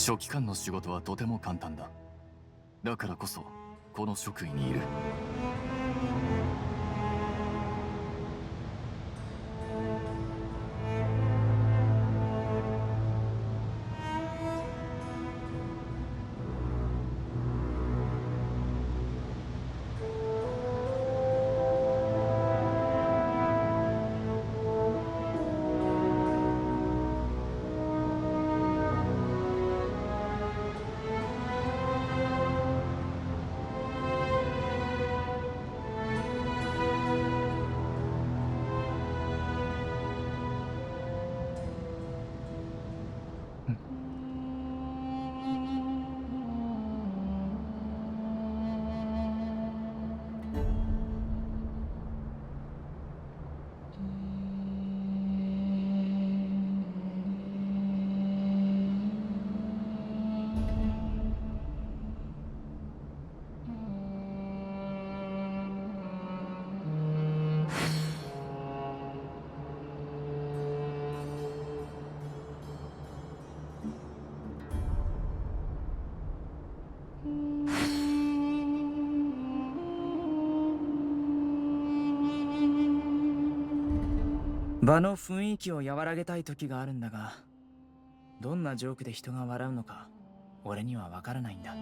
書記官の仕事はとても簡単だ。だからこそこの職位にいる。場の雰囲気を和らげたい時があるんだが、どんなジョークで人が笑うのか俺にはわからないんだ。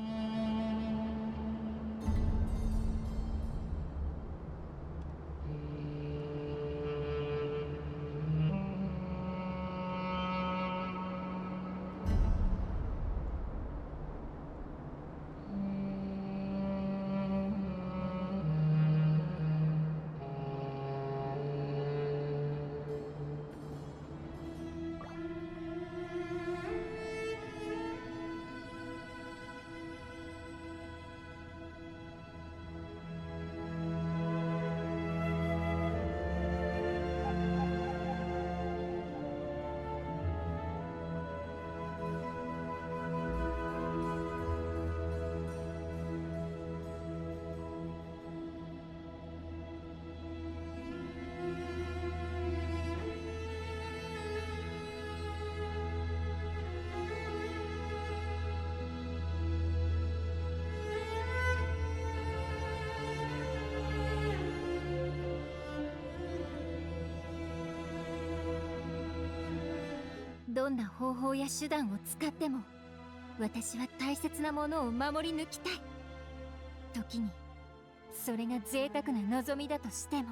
どんな方法や手段を使っても私は大切なものを守り抜きたい。時にそれが贅沢な望みだとしても。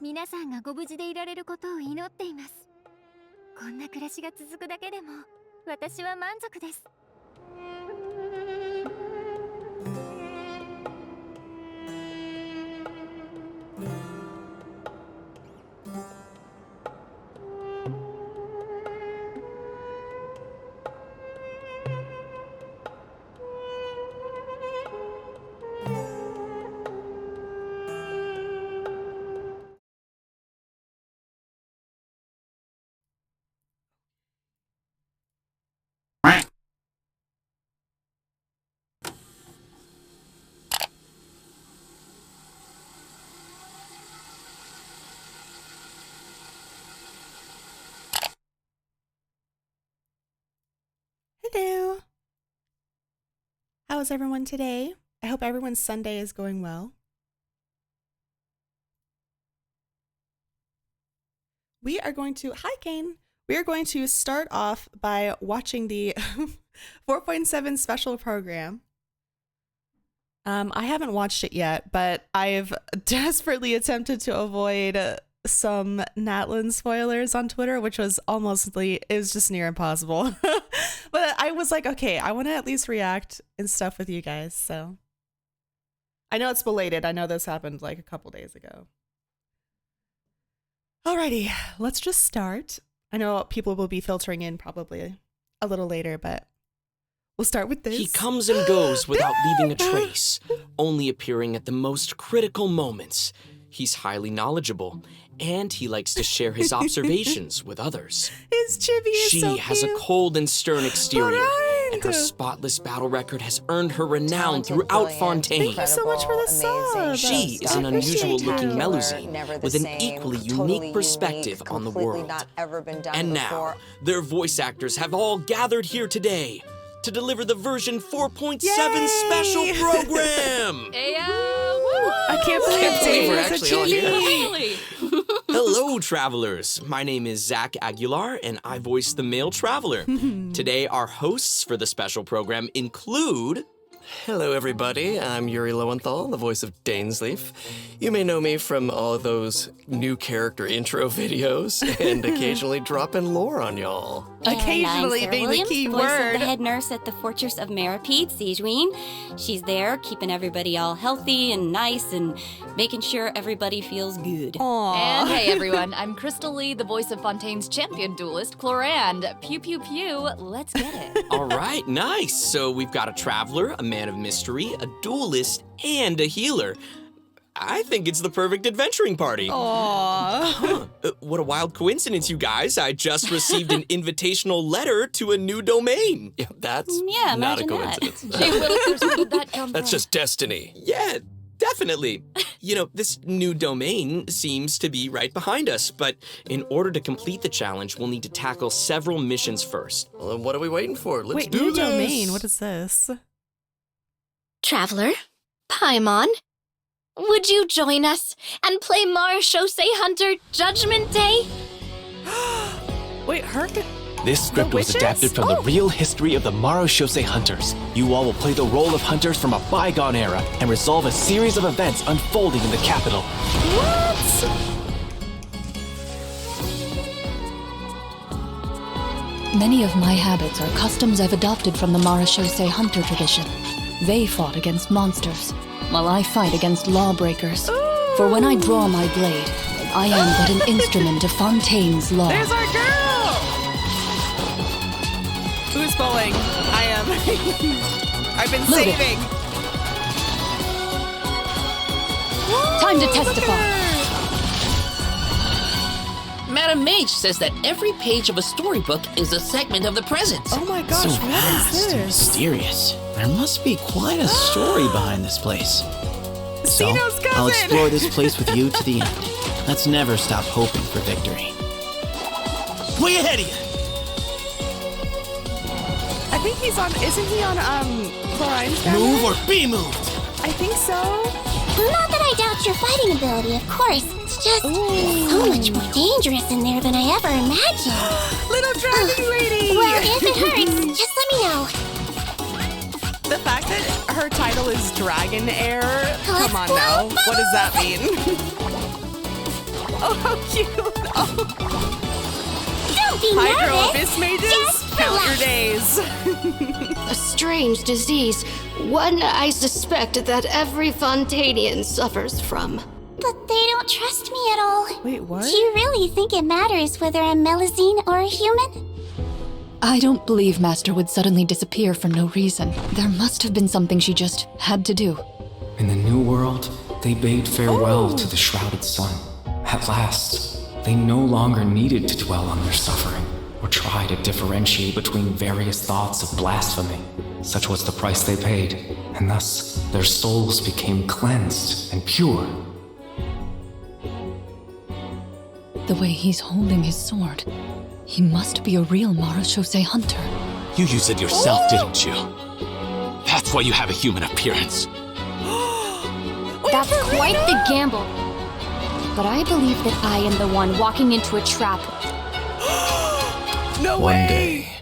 皆さんがご無事でいられることを祈っています。こんな暮らしが続くだけでも私は満足です。Hello! How is everyone today? I hope everyone's Sunday is going well. We are going to, hi Kane! We are going to start off by watching the 4.7 special program. I haven't watched it yet, but I've desperately attempted to avoid some Natlan spoilers on Twitter, which was it was just near impossible. But I was like, okay, I want to at least react and stuff with you guys. So I know it's belated. I know this happened like a couple days ago. Alrighty, let's just start. I know people will be filtering in probably a little later, but we'll start with this. He comes and goes without leaving a trace, only appearing at the most critical moments. He's highly knowledgeable, and he likes to share his observations with others. His chibi is so She has cute. a cold and stern exterior, and her Blind. spotless battle record has earned her renown Talented, throughout brilliant, Fontaine. Thank you so much for the incredible, sub. She is an I appreciate unusual-looking you. Melusine Never the with an same, equally totally unique perspective on the completely world. Not ever been done And before. now, their voice actors have all gathered here today to deliver the version 4.7 Yay! special program. I can't believe Dave we're is a actually all chibi. Hello, travelers. My name is Zach Aguilar, and I voice the male traveler. Today, our hosts for the special program include... Hello, everybody. I'm Yuri Lowenthal, the voice of Dainsleif. You may know me from all those new character intro videos and occasionally dropping lore on y'all. Occasionally being the key voice of word. the head nurse at the Fortress of Maripede, Sijuin. She's there keeping everybody all healthy and nice and making sure everybody feels good. Aww. And hey everyone, I'm Crystal Lee, the voice of Fontaine's champion duelist, Clorand. Pew pew pew, let's get it. All right, nice. So we've got a traveler, a man of mystery, a duelist, and a healer. I think it's the perfect adventuring party. Aww. Huh. What a wild coincidence, you guys. I just received an invitational letter to a new domain. Yeah, that's Yeah, not a imagine that. coincidence. Gee Willikers, where did that come That's from? just destiny. Yeah, definitely. You know, this new domain seems to be right behind us, but in order to complete the challenge, we'll need to tackle several missions first. Well, then what are we waiting for? Let's Wait, do new this. domain. What is this? Traveler, Paimon, would you join us and play Marechaussee Hunter Judgment Day? Wait, her. This script was witches? adapted from the Oh. real history of the Marechaussee Hunters. You all will play the role of hunters from a bygone era and resolve a series of events unfolding in the capital. What? Many of my habits are customs I've adopted from the Marechaussee Hunter tradition. They fought against monsters, while I fight against lawbreakers. For when I draw my blade, I am but an instrument of Fontaine's law. There's our girl! Who's bowling? I am. I've been Load it. saving. Time to Look at testify. her. Madam Mage says that every page of a storybook is a segment of the present. Oh my gosh, So what vast is and this? mysterious. There must be quite a story behind this place. So, Sino's cousin! I'll explore this place with you to the end. Let's never stop hoping for victory. Way ahead of you! I think he's on. Isn't he on Chlorine's banner? Move or be moved! I think so. Not that I doubt your fighting ability, of course. It's just so much more dangerous in there than I ever imagined. Little dragon lady. Well, if it hurts, just let me know. The fact that her title is Dragon Heir. Let's Come on blow now. What does that mean? Oh, how cute. Oh. Don't be Hydro nervous. Abyss Mages, Just count your relax. days. A strange disease. One I suspect that every Fontanian suffers from. But they don't trust me at all. Wait, what? Do you really think it matters whether I'm Melusine or a human? I don't believe Master would suddenly disappear for no reason. There must have been something she just had to do. In the New World, they bade farewell to the shrouded sun. At last, they no longer needed to dwell on their suffering or try to differentiate between various thoughts of blasphemy. Such was the price they paid, and thus their souls became cleansed and pure. The way he's holding his sword, he must be a real Marechaussee Hunter. You used it yourself, didn't you? That's why you have a human appearance. That's quite the gamble. But I believe that I am the one walking into a trap. No One way. day,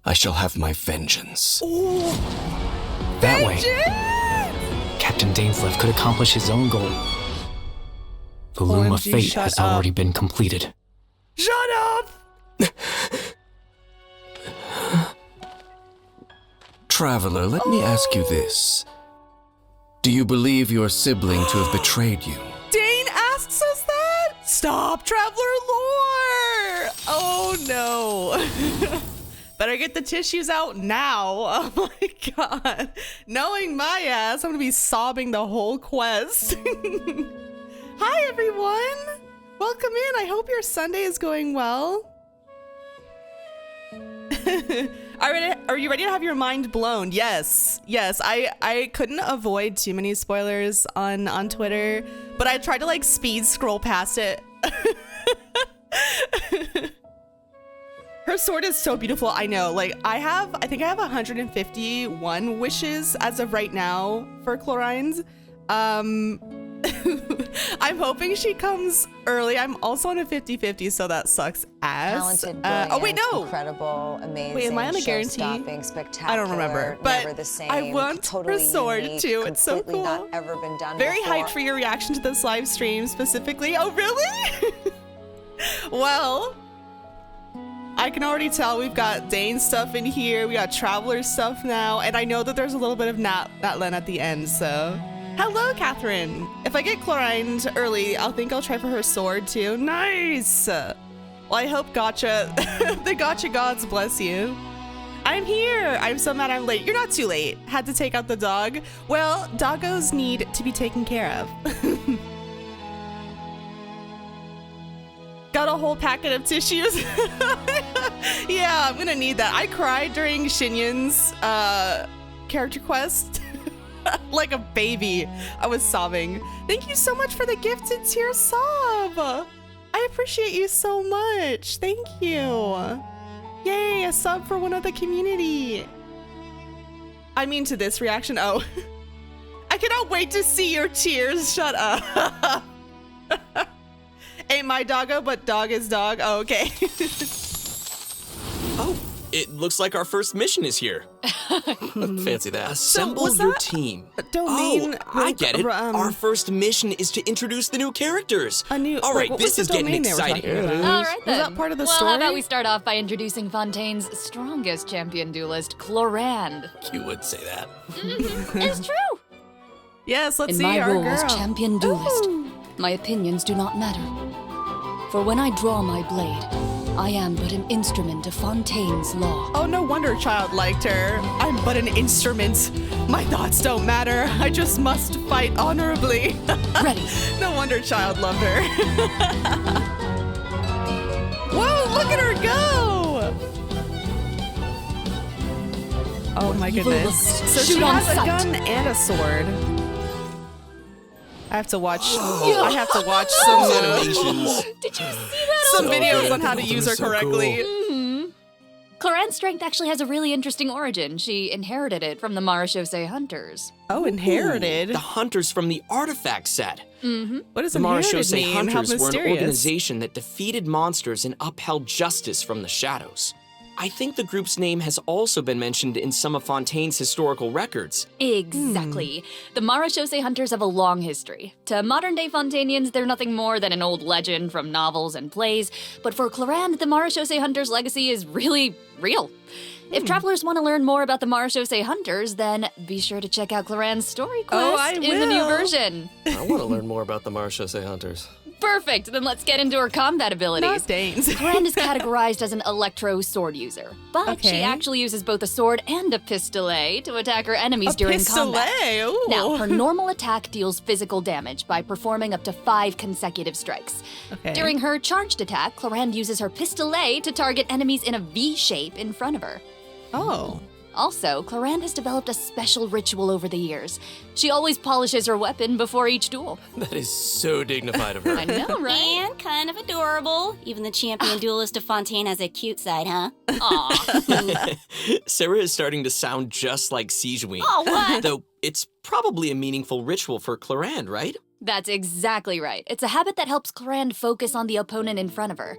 I shall have my vengeance. Ooh. That way, Captain Dainsleif could accomplish his own goal. The loom of OMG, fate shut has up. already been completed. Shut up! Traveler, let me ask you this. Do you believe your sibling to have betrayed you? Dane asks us that? Stop, Traveler lore! Oh no. Better get the tissues out now. Oh my god. Knowing my ass, I'm gonna be sobbing the whole quest. Hi everyone! Welcome in. I hope your Sunday is going well. Are you ready to have your mind blown? Yes. Yes. I couldn't avoid too many spoilers on Twitter, but I tried to like speed scroll past it. Her sword is so beautiful. I know. Like I think I have 151 wishes as of right now for Chlorine's. I'm hoping she comes early. I'm also on a 50-50, so that sucks ass. Talented, oh wait, no. Incredible, amazing, wait, am I on a guarantee? show-stopping, spectacular. I don't remember, but never the same, I want totally her sword unique, too. It's so completely cool. Not ever been done Very before. hyped for your reaction to this live stream specifically. Oh really? Well, I can already tell we've got Dane stuff in here. We got Traveler stuff now, and I know that there's a little bit of Natlan at the end. So. Hello, Catherine. If I get Chlorine early, I'll try for her sword too. Nice. Well, I hope Gotcha, the Gotcha gods bless you. I'm here. I'm so mad I'm late. You're not too late. Had to take out the dog. Well, doggos need to be taken care of. Got a whole packet of tissues. Yeah, I'm gonna need that. I cried during Shinyun's character quest. Like a baby. I was sobbing. Thank you so much for the gifted tier sub. I appreciate you so much. Thank you. Yay, a sub for one of the community. I mean to this reaction. Oh. I cannot wait to see your tears. Shut up. Ain't my doggo, but dog is dog. Oh, okay. Oh, it looks like our first mission is here. Fancy that. Assemble your team. Domain. I get it. Our first mission is to introduce the new characters. All right, what this was is the getting domain they were talking exciting. about? All right then. Was that part of the well, story? how about we start off by introducing Fontaine's strongest champion duelist, Chlorand. You would say that. It's true. Yes, let's In see my our role girl. as champion duelist, my opinions do not matter. For when I draw my blade, I am but an instrument of Fontaine's law. Oh, no wonder Child liked her. I'm but an instrument. My thoughts don't matter. I just must fight honorably. Ready. No wonder Child loved her. Whoa, look at her go! Oh my Evil goodness. looks. So she Shoot on has a sight. gun and a sword. I have to watch. I have to watch some animations. Did you see that? some So videos good. on how to use her So correctly. Mm-hmm. Chlorand's strength actually has a really interesting origin. She inherited it from the Marashose hunters. Oh, inherited. The hunters from the artifact set. Mm-hmm. What does The inherited Marashose mean? How hunters were an mysterious. organization that defeated monsters and upheld justice from the shadows. I think the group's name has also been mentioned in some of Fontaine's historical records. Exactly. The Marashose hunters have a long history. To modern-day Fontainians, they're nothing more than an old legend from novels and plays, but for Chlorand, the Marashose hunters' legacy is really real. If travelers want to learn more about the Marashose hunters, then be sure to check out Chlorand's story quest in the new will. version. I want to learn more about the Marashose hunters. Perfect, then let's get into her combat abilities. Not Danes. Chlorand is categorized as an electro sword user, but Okay. she actually uses both a sword and a pistolet to attack her enemies during combat. Pistolet, ooh. Now, her normal attack deals physical damage by performing up to 5 consecutive strikes. Okay. During her charged attack, Chlorand uses her pistolet to target enemies in a V shape in front of her. Oh. Also, Chlorand has developed a special ritual over the years. She always polishes her weapon before each duel. That is so dignified of her. I know, right? And kind of adorable. Even the champion duelist of Fontaine has a cute side, huh? Aw. Sarah is starting to sound just like Sijuin. Oh, what? Though it's probably a meaningful ritual for Chlorand, right? That's exactly right. It's a habit that helps Clorand focus on the opponent in front of her.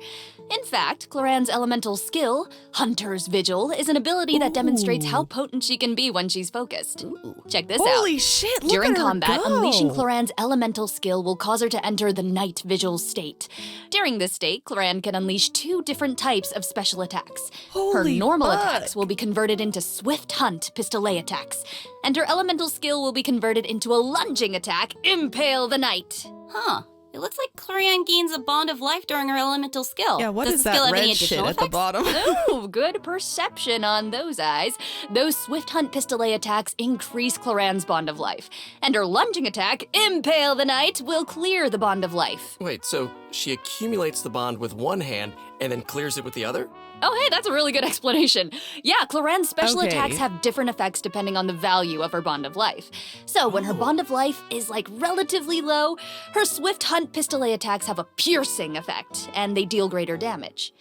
In fact, Clorand's elemental skill, Hunter's Vigil, is an ability that demonstrates how potent she can be when she's focused. Check this out. Holy shit, look During at her combat, go. unleashing Clorand's elemental skill will cause her to enter the Night Vigil state. During this state, Clorand can unleash 2 different types of special attacks. Her Holy normal fuck. attacks will be converted into Swift Hunt pistolet attacks, and her elemental skill will be converted into a lunging attack, Impale the Knight. Huh. It looks like Clorand gains a bond of life during her elemental skill. Yeah, what Does is the skill that have any red shit additional at the effects? bottom? Ooh, good perception on those eyes. Those Swift Hunt pistolet attacks increase Clorand's bond of life, and her lunging attack, Impale the Knight, will clear the bond of life. Wait, so she accumulates the bond with one hand and then clears it with the other? Oh, hey, that's a really good explanation. Yeah, Clorand's special Okay. attacks have different effects depending on the value of her bond of life. So when her bond of life is like relatively low, her Swift Hunt pistolet attacks have a piercing effect, and they deal greater damage.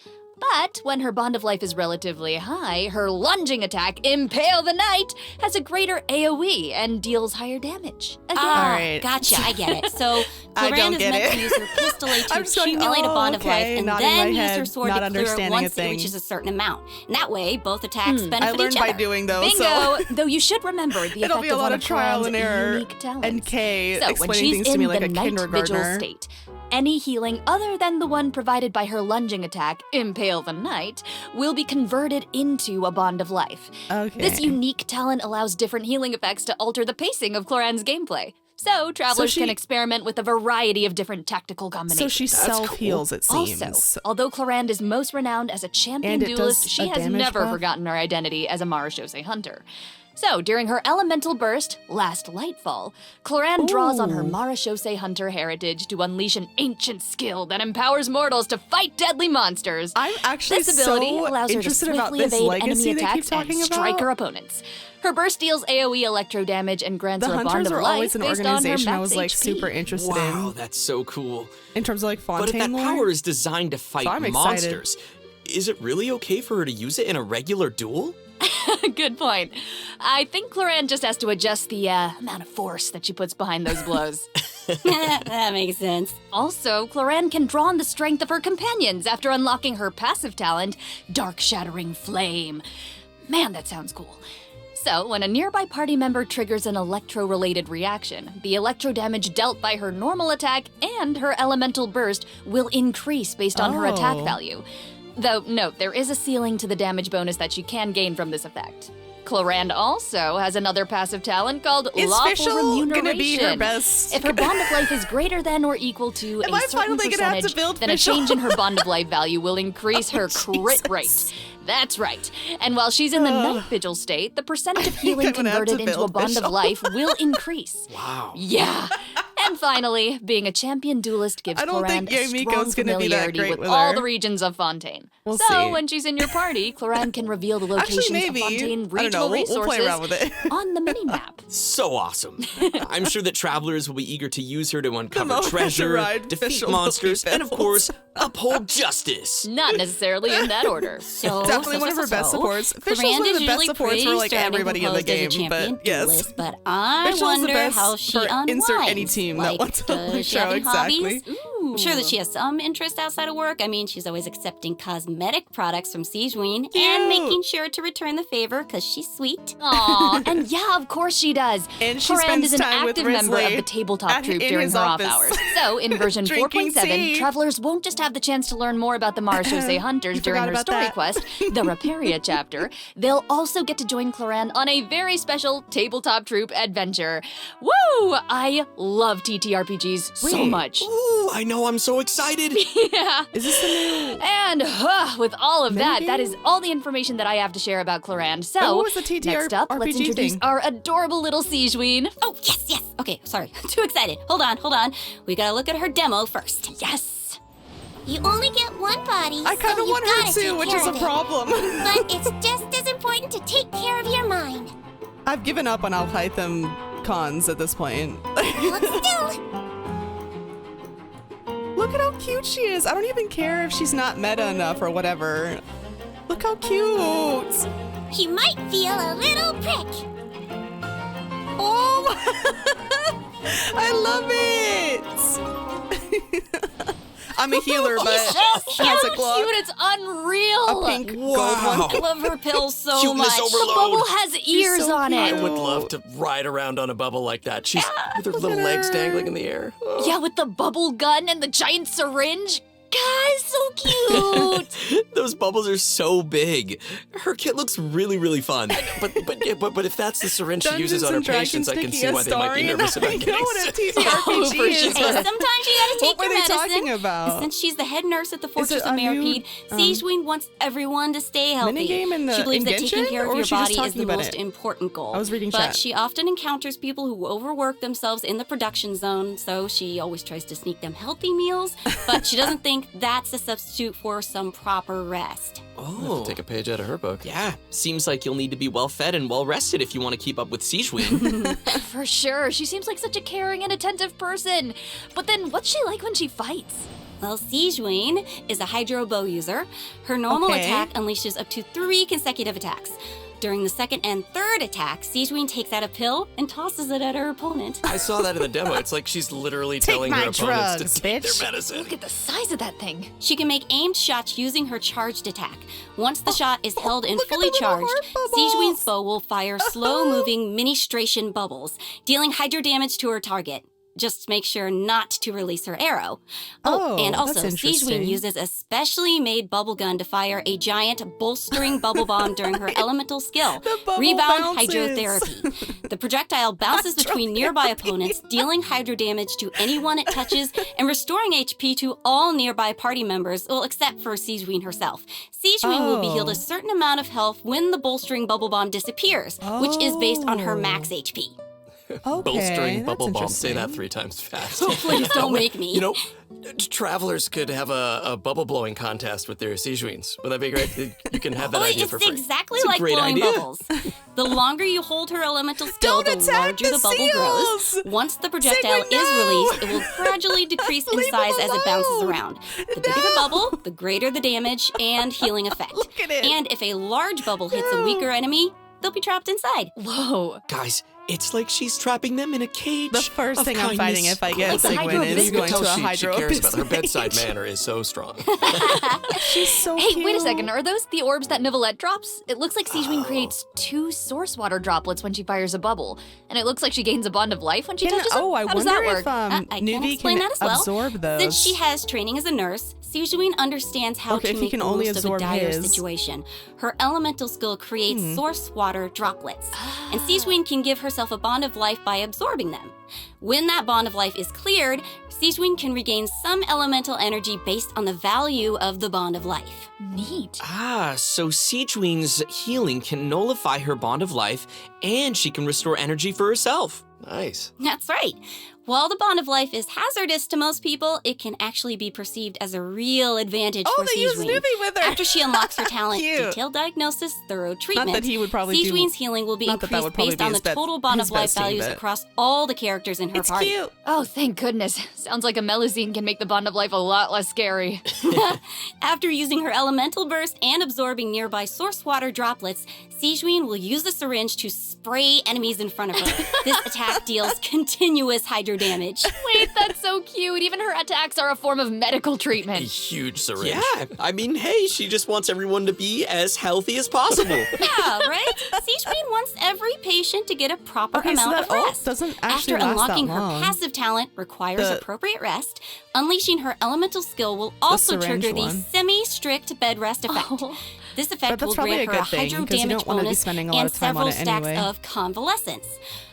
But when her bond of life is relatively high, her lunging attack, Impale the Knight, has a greater AoE and deals higher damage. Again. Alright. Gotcha, I get it. So I don't Clorand is get meant it. to use her pistolet to I'm just going, accumulate a bond of okay, life and nodding my then use head, her sword not to clear it understanding a once it thing. reaches a certain amount. And that way, both attacks benefit I learned each by other. doing though, Bingo! so Though you should remember the it'll effect be a of lot one of trial and Clorand's error unique talents. and Kay So when explaining she's things to in me the like a Night Vigil kindergartner. state, any healing other than the one provided by her lunging attack, Impale the Knight, will be converted into a bond of life. Okay. This unique talent allows different healing effects to alter the pacing of Clorand's gameplay. So travelers can experiment with a variety of different tactical combinations. So she self-heals, it seems. Also, although Clorand is most renowned as a champion And it duelist, does she a has damage never buff? forgotten her identity as a Marashose hunter. So, during her elemental burst, Last Lightfall, Clorand draws on her Ooh. Marashose hunter heritage to unleash an ancient skill that empowers mortals to fight deadly monsters. I'm actually This ability so allows her to interested about swiftly this evade legacy enemy they keep attacks and talking strike about. her opponents. Her burst deals AoE electro damage and grants The her a bond Hunters of were life always an based on her organization I max was like HP. super interested Wow, in. that's so cool. In terms of like But if Fontaine that lore. power is designed to fight So I'm excited. monsters, is it really okay for her to use it in a regular duel? Good point. I think Clorand just has to adjust the amount of force that she puts behind those blows. That makes sense. Also, Clorand can draw on the strength of her companions after unlocking her passive talent, Dark Shattering Flame. Man, that sounds cool. So, when a nearby party member triggers an electro-related reaction, the electro damage dealt by her normal attack and her elemental burst will increase based on her attack Oh. value. Though, note, there is a ceiling to the damage bonus that she can gain from this effect. Clorand also has another passive talent called Is Lawful Fischl Remuneration. gonna be her best? If her bond of life is greater than or equal to Am a I certain finally gonna have to percentage, build then a Fischl? change in her bond of life value will increase her crit Jesus. rate. That's right. And while she's in the Night Vigil state, the percentage of healing I'm gonna have to converted into a build bond of Fischl. life will increase. Wow. Yeah. And finally, being a champion duelist gives I don't think Clorand a strong Yamiko's gonna be that familiarity great with with all her. the regions of Fontaine. We'll so see. when she's in your party, Clorand can reveal the Actually, locations maybe. of Fontaine I don't know. regional We'll resources play around with it. on the minimap. So awesome. I'm sure that travelers will be eager to use her to uncover moment treasure, to ride defeat Fischl will be monsters, and of built. course, uphold justice. Not necessarily in that order. Definitely one of her best supports. Fischl's Clorand one of is the best usually supports for pretty like sturdy and everybody in the composed as a game, champion but yes. duelist, but I Fischl's the wonder best how she for unwinds. insert any team that like, wants to does she show have any exactly. hobbies? I'm sure that she has some interest outside of work. I mean, she's always accepting cosmetic products from Sijuin and making sure to return the favor because she's sweet. Aw, and yeah, of course she does. And she Clorand spends is an time with active member of Risley the tabletop troupe in during his her office. off hours. So, in version Drinking 4.7, tea. travelers won't just have the chance to learn more about the Marashose hunters You during forgot her about story that. quest, the Raparia chapter. They'll also get to join Clorand on a very special tabletop troupe adventure. Woo! I love TTRPGs so Wait. much. Ooh, I know, I'm so excited. Yeah. Is this the new? And with all of that, Maybe? that is all the information that I have to share about Clorand. So, Oh, what was the TTRPG next up, let's introduce thing? our adorable little Sijuin. Oh, yes, yes. Okay, sorry. Too excited. Hold on. We gotta look at her demo first. Yes. You only get one body, I kind so of you want her gotta too, take which care is a of it. problem. But it's just as important to take care of your mind. I've given up on Alhaitham cons at this point. Hold still. Look at how cute she is. I don't even care if she's not meta enough or whatever. Look how cute. You might feel a little prick. Oh! I love it. I'm a healer, but that's a glow. Cute, it's unreal. A pink gold Wow. I love her pills so Cuteness much. overload. The bubble has ears so on cute. it. I would love to ride around on a bubble like that. She's with her little legs dangling in the air. Oh. Yeah, with the bubble gun and the giant syringe. Guys, so cute. Those bubbles are so big. Her kit looks really, really fun. But if that's the syringe she Dungeons uses on her and Dragons patients, I can see Sticky why they might be Astarian. nervous about I getting know what a sick. TTRPG for is. sure. Hey, sometimes you gotta take What were your they medicine. talking about? And since she's the head nurse at the Fortress it of a new, Meripede, Sijween wants everyone to stay healthy. minigame in She believes that taking Genshin, care or of your was she just body is talking the about most it? important goal. I was reading but chat. she often encounters people who overwork themselves in the production zone, so she always tries to sneak them healthy meals, but she doesn't think that's a substitute for some proper rest. Oh. Take a page out of her book. Yeah, seems like you'll need to be well fed and well rested if you want to keep up with Sijween. For sure. She seems like such a caring and attentive person. But then what's she like when she fights? Well, Sijween is a Hydro Bow user. Her normal Okay. attack unleashes up to 3 consecutive attacks. During the second and third attack, Sijween takes out a pill and tosses it at her opponent. I saw that in the demo. It's like she's literally Take telling my her opponents drugs, to take bitch. their medicine. Look at the size of that thing. She can make aimed shots using her charged attack. Once the shot is held and look at fully the little charged, heart bubbles. Sijween's bow will fire slow-moving ministration bubbles, dealing hydro damage to her target. Just make sure not to release her arrow. Oh, and also, that's interesting. Sijween uses a specially made bubble gun to fire a giant bolstering bubble bomb during her elemental skill, The bubble Rebound bounces. Hydrotherapy. The projectile bounces between nearby opponents, dealing hydro damage to anyone it touches and restoring HP to all nearby party members, well, except for Sijween herself. Sijween will be healed a certain amount of health when the bolstering bubble bomb disappears, which is based on her max HP. Okay, Bolstering that's bubble bomb. Say that interesting. 3 times fast. Please don't make me. You know, travelers could have a bubble blowing contest with their Sijweens. Would that be great? You can have that idea for It's free. exactly It's a like great blowing idea. bubbles. The longer you hold her elemental skill, Don't the attack larger the the bubble seals! grows. Once the projectile Sigmund, is no! released, it will gradually decrease in Leave size him as it bounces alone! around. The bigger the bubble, the greater the damage and healing effect. Look at it. And if a large bubble hits a weaker enemy, they'll be trapped inside. Whoa. Guys, it's like she's trapping them in a cage. The first of thing I'm fighting kindness. if I get Like the Sigmund hydro is biscuit. going to a she hydro cares about her biscuit. bedside manner is so strong. She's so Hey, cute. wait a second. Are those the orbs that Nivelette drops? It looks like Sijween creates 2 source water droplets when she fires a bubble. And it looks like she gains a bond of life when she touches it. I How does wonder that work? if I can Nuvi explain can that as well. absorb those. Since she has training as a nurse, Sijween understands how Okay, to if he make can the only most of a absorb dire his. situation. Her elemental skill creates source water droplets, and Sijween can give herself a bond of life by absorbing them. When that bond of life is cleared, Sijween can regain some elemental energy based on the value of the bond of life. Neat. Ah, so Sijween's healing can nullify her bond of life, and she can restore energy for herself. Nice. That's right. While the bond of life is hazardous to most people, it can actually be perceived as a real advantage for they use Sijween. Nuvi with her. After she unlocks her talent, Cute. detailed diagnosis, thorough treatment, that he would probably do- Sijween's healing will be not that increased would probably based be on the his best- total bond his of life best team, values but- across all the characters in her It's party. cute. Oh, thank goodness. Sounds like a Melusine can make the bond of life a lot less scary. After using her elemental burst and absorbing nearby source water droplets, Sijween will use the syringe to spray enemies in front of her. This attack deals continuous hydro damage. Wait, that's so cute. Even her attacks are a form of medical A treatment. huge syringe. Yeah, I mean, hey, she just wants everyone to be as healthy as possible. Yeah, right? Sijween wants every patient to get a proper Okay, so amount that of ult rest. doesn't actually After last that unlocking her long. passive talent requires The- appropriate rest, unleashing her elemental skill will also syringe trigger the one. semi-strict bed rest effect. Oh. This But effect that's will probably grant a her a good thing, hydro 'cause you damage don't wanna be bonus spending a lot and of time on several it stacks anyway. of convalescence.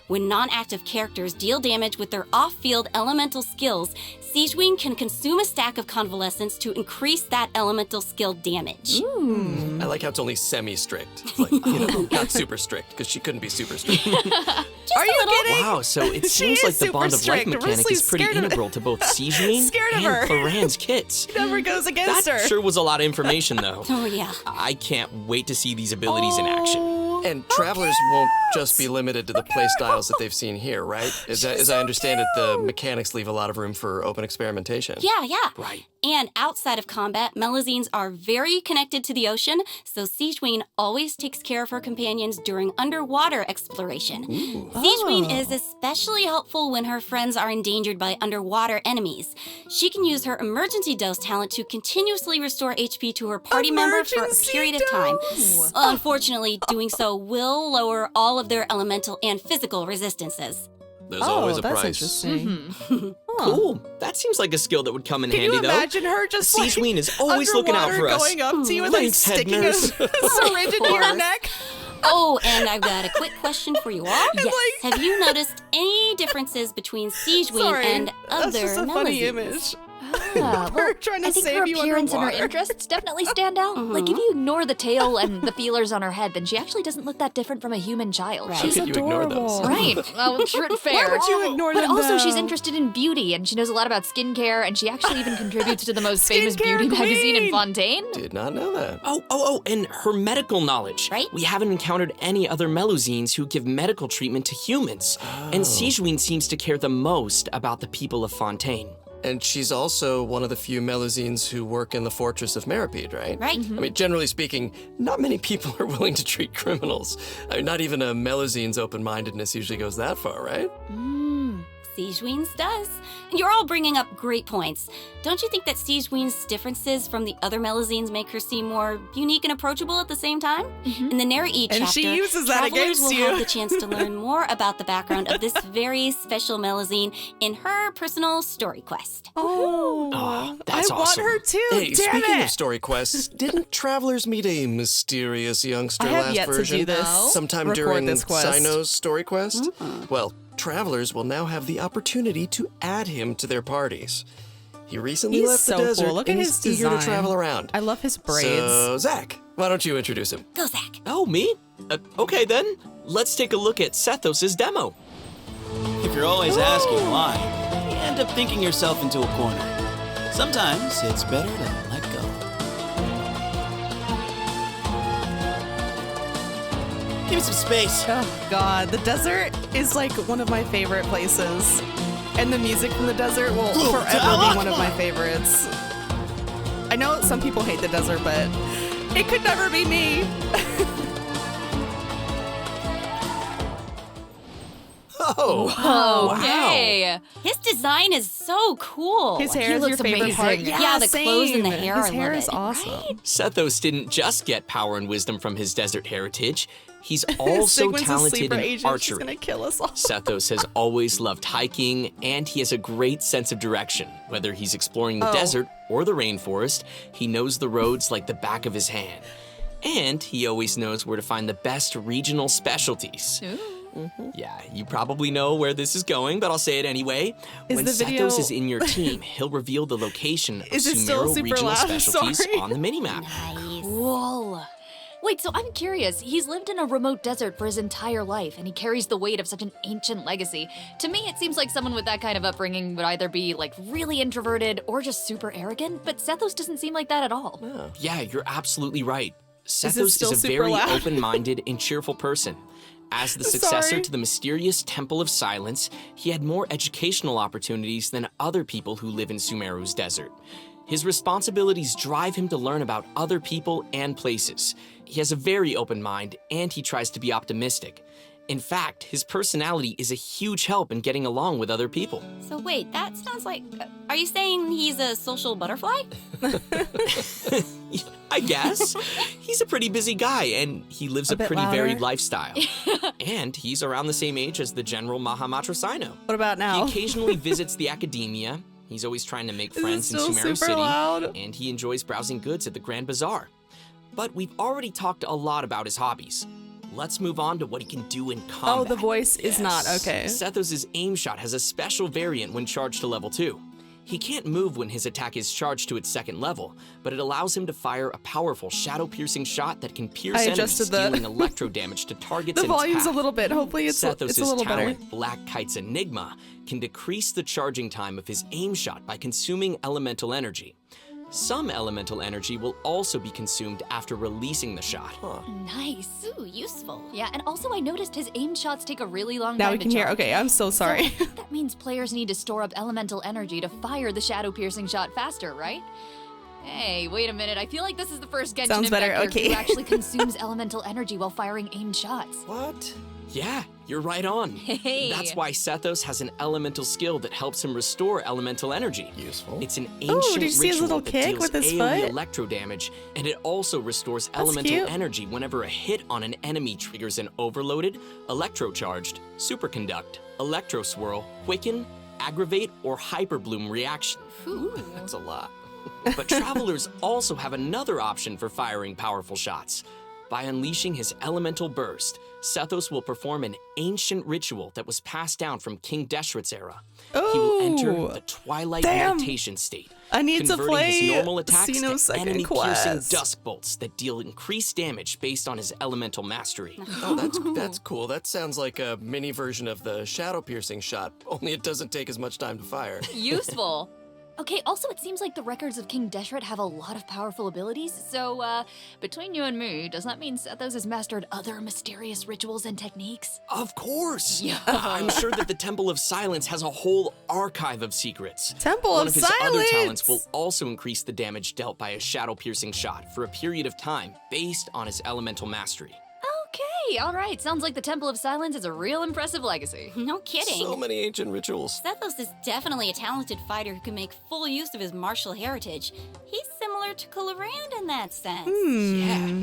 When non-active characters deal damage with their off-field elemental skills, Sijween can consume a stack of convalescence to increase that elemental skill damage. I like how it's only semi-strict. It's like, not super strict, because she couldn't be super strict. Are you kidding? Wow, so it She seems is like the super bond of life strict. mechanic Risley's is pretty scared of it. integral to both Sijween Scared of and her. Claran's kits. Never goes against That her. sure was a lot of information, though. Oh, yeah. I can't wait to see these abilities in action. And travelers won't just be limited to the playstyles that they've seen here, right? As I understand it, the mechanics leave a lot of room for open experimentation. Yeah. Right. And outside of combat, Melazines are very connected to the ocean, so Sigewinne always takes care of her companions during underwater exploration. Sigewinne is especially helpful when her friends are endangered by underwater enemies. She can use her emergency dose talent to continuously restore HP to her party member for a period of time. Unfortunately, doing so will lower all of their elemental and physical resistances. There's always a that's price. interesting. Cool. That seems like a skill that would come in handy, Can you though. imagine her just like Sigewinne is always looking out for us. going up to you and like Thanks, head sticking a nurse. syringe into your neck? Oh, and I've got a quick question for you all. Yes. Have you noticed any differences between Sigewinne and other That's just a funny Melazines? image. Well, trying to I think save her you appearance and her underwater. interests definitely stand out. Like, if you ignore the tail and the feelers on her head, then she actually doesn't look that different from a human child. How could you ignore those? Right. Well, true, fair. Why would you ignore But them, also, she's though? interested in beauty, and she knows a lot about skincare, and she actually even contributes to the most famous Skincare beauty magazine in queen. Fontaine. Did not know that. Oh, and her medical knowledge. Right. We haven't encountered any other Melazines who give medical treatment to humans. And Sigewinne seems to care the most about the people of Fontaine. And she's also one of the few Melazines who work in the Fortress of Meripede, right? Right. I mean, generally speaking, not many people are willing to treat criminals. I mean, not even a Melazine's open-mindedness usually goes that far, right? Sigewinne's does. You're all bringing up great points. Don't you think that Sigewinne's differences from the other Melazines make her seem more unique and approachable at the same time? In the Neri And chapter, she uses that travelers against will you. have the chance to learn more about the background of this very special Melazine in her personal story quest. Oh, that's I want awesome. her too. Hey, Damn speaking it. of story quests, didn't travelers meet a mysterious youngster I have last yet to version? do this. Sometime Record during this quest. Sino's story quest? Well, travelers will now have the opportunity to add him to their parties. He recently He's left so the desert cool. Look and at he's his eager to design. travel around. I love his braids. So, Zach, why don't you introduce him? Go, Zach. Oh, me? Okay then. Let's take a look at Sethos' demo. If you're always asking why, you end up thinking yourself into a corner. Sometimes it's better to let go. Give me some space. Oh God, the desert is like one of my favorite places. And the music from the desert will forever be one of my favorites. I know some people hate the desert, but it could never be me. Oh, Okay. His design is so cool. His hair He is your looks favorite amazing. part. Yeah, the clothes and the same. hair, His I hair love is it. awesome. Sethos didn't just get power and wisdom from his desert heritage. He's also Sigmund's a talented sleeper in agent. She's archery. gonna kill us all. Sethos has always loved hiking, and he has a great sense of direction. Whether he's exploring the Oh. desert or the rainforest, he knows the roads like the back of his hand. And he always knows where to find the best regional specialties. Yeah, you probably know where this is going, but I'll say it anyway. Is When the video- Sethos is in your team, he'll reveal the location of Is it still Sumeru super regional loud? specialties Sorry. on the minimap. Cool. Wait, so I'm curious. He's lived in a remote desert for his entire life, and he carries the weight of such an ancient legacy. To me, it seems like someone with that kind of upbringing would either be like really introverted or just super arrogant, but Sethos doesn't seem like that at all. Yeah, you're absolutely right. it Sethos still is a super very loud? open-minded and cheerful person. As the successor Sorry. to the mysterious Temple of Silence, he had more educational opportunities than other people who live in Sumeru's desert. His responsibilities drive him to learn about other people and places. He has a very open mind, and he tries to be optimistic. In fact, his personality is a huge help in getting along with other people. So wait, that sounds like... are you saying he's a social butterfly? I guess. He's a pretty busy guy, and he lives a bit pretty louder. varied lifestyle. And he's around the same age as the General Mahamatrasino. What about now? He occasionally visits the academia. He's always trying to make Is it friends in still Sumeru super City, loud? and he enjoys browsing goods at the Grand Bazaar. But we've already talked a lot about his hobbies. Let's move on to what he can do in combat. Oh, the voice is not okay. Sethos' aim shot has a special variant when charged to level 2. He can't move when his attack is charged to its second level, but it allows him to fire a powerful shadow-piercing shot that can pierce I enemies, adjusted the- dealing electro damage to targets The in its volume's a path. little bit. Hopefully it's a Sethos' little better. talent, Black Kite's Enigma, can decrease the charging time of his aim shot by consuming elemental energy. Some elemental energy will also be consumed after releasing the shot. Nice. Ooh, useful. Yeah, and also I noticed his aim shots take a really long Now time we to can hear. charge. Okay, I'm so sorry. So that means players need to store up elemental energy to fire the shadow-piercing shot faster, right? Hey, wait a minute. I feel like this is the first Genshin Sounds Impact better, character okay. who actually consumes elemental energy while firing aimed shots. What? Yeah, you're right on. Hey. That's why Sethos has an elemental skill that helps him restore elemental energy. Useful. It's an Ooh, ancient did you see his ritual little that kick deals with his AoE foot? electro damage, and it also restores elemental cute. energy whenever a hit on an enemy triggers an overloaded, electrocharged, superconduct, electroswirl, quicken, aggravate, or hyperbloom reaction. That's a lot. But travelers also have another option for firing powerful shots. By unleashing his elemental burst, Sethos will perform an ancient ritual that was passed down from King Deshret's era. He will enter Ooh. the twilight Damn. meditation state, I need to converting his play normal attacks to Xeno's second enemy-piercing quest. dusk bolts that deal increased damage based on his elemental mastery. Oh, that's cool. That sounds like a mini version of the shadow piercing shot, only it doesn't take as much time to fire. Useful. Okay, also it seems like the records of King Deshret have a lot of powerful abilities, so between you and me, does that mean Sethos has mastered other mysterious rituals and techniques? Of course! Yeah. I'm sure that the Temple of Silence has a whole archive of secrets. Temple One of of his other Silence! talents will also increase the damage dealt by a shadow-piercing shot for a period of time based on his elemental mastery. Okay, all right. Sounds like the Temple of Silence is a real impressive legacy. No kidding. So many ancient rituals. Sethos is definitely a talented fighter who can make full use of his martial heritage. He's similar to Colorand in that sense. Yeah.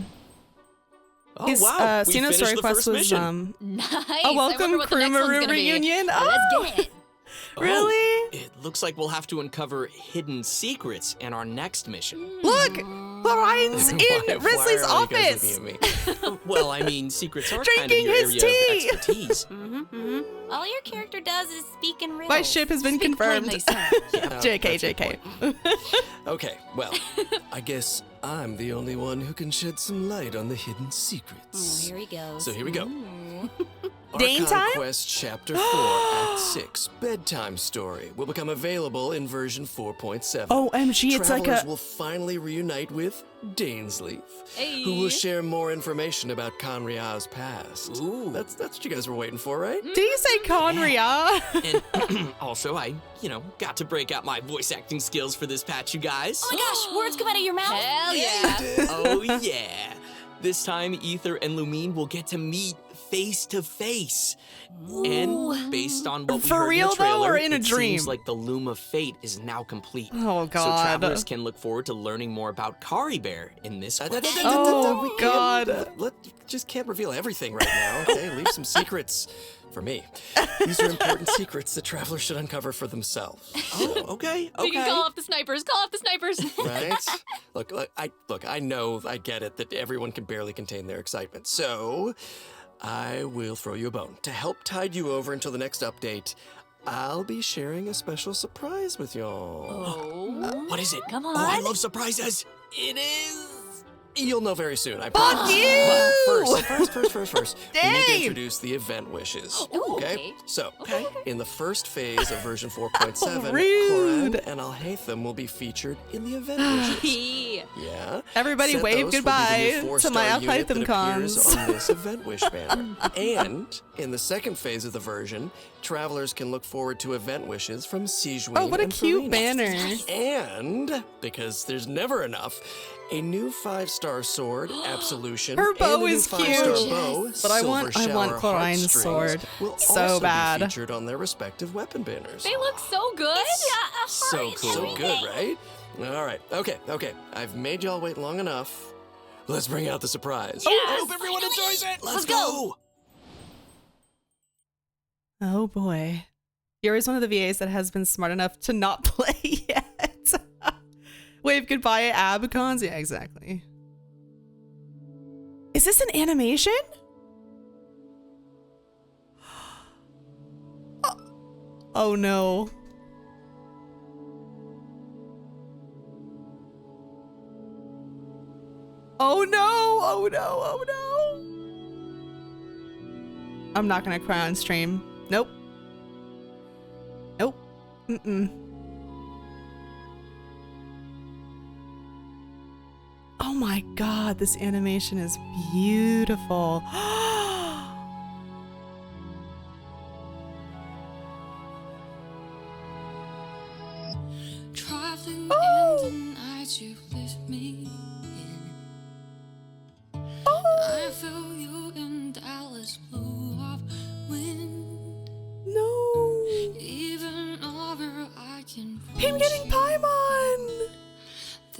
Oh, His wow. We Xeno finished story the quest first was mission. Nice. a welcome I wonder what the next one's Crew gonna be. reunion. Let's Oh, get it. really? Oh, it looks like we'll have to uncover hidden secrets in our next mission. Look, Orion's in Risley's Why are you guys office. looking at me? Well, I mean, secrets are kind of Drinking your his area tea. of expertise. All your character does is speak in riddles. My ship has been confirmed. plainly, sir. JK. Okay, well, I guess I'm the only one who can shed some light on the hidden secrets. Here he goes. So here we go. Dane Archon time? Quest Chapter 4, Act 6, Bedtime Story, will become available in version 4.7. OMG, it's like Travelers a... will finally reunite with Dainsleaf, Hey. who will share more information about Conria's past. Ooh. That's what you guys were waiting for, right? Did you say Conria? And also, I, got to break out my voice acting skills for this patch, you guys. Oh my gosh, words come out of your mouth. Hell yeah. Oh, yeah. This time, Ether and Lumine will get to meet face to face. And based on what we For heard real, in the trailer, though, or in a it dream? seems like the Loom of Fate is now complete. Oh, So God. travelers can look forward to learning more about Kari Bear in this quest. Oh, We can't, God. just can't reveal everything right now, okay? Leave some secrets for me. These are important secrets that travelers should uncover for themselves. Oh, okay. We can call off the snipers. Call off the snipers. Right? I know, I get it that everyone can barely contain their excitement. So, I will throw you a bone. To help tide you over until the next update, I'll be sharing a special surprise with y'all. Oh. What is it? Come Oh, I on. love surprises. It is. You'll know very soon, I Fuck promise. you! But first, we need to Dave! introduce the event wishes. Ooh, okay. So, in the first phase of version 4.7, Rude. Cloran and Alhaitham will be featured in the event wishes. Yeah. Everybody Sethos wave will be the goodbye new to four-star my unit that Alhaitham appears cons. on this event wish banner. And in the second phase of the version, travelers can look forward to event wishes from Sijuin Oh, what a and cute Farina. banner. And, because there's never enough, a new 5-star sword, Absolution, Her bow and a new is 5-star cute. bow, But I Silver want Shower Chlorine's Heartstrings, sword will so also bad. be featured on their respective weapon banners. They look so good. So cool. So good, right? All right. Okay. I've made y'all wait long enough. Let's bring out the surprise. I hope everyone enjoys it. Let's go. Oh, boy. You're one of the VAs that has been smart enough to not play yet. Wave goodbye at Abicons. Yeah, exactly. Is this an animation? Oh no. Oh no, oh no, oh no. I'm not gonna cry on stream. Nope. Nope. Mm-mm. Oh my god, this animation is beautiful. Traveling Oh. in the night you left me in. Oh. I feel you in Dallas, blew off wind. No. Even over I can Him getting Paimon.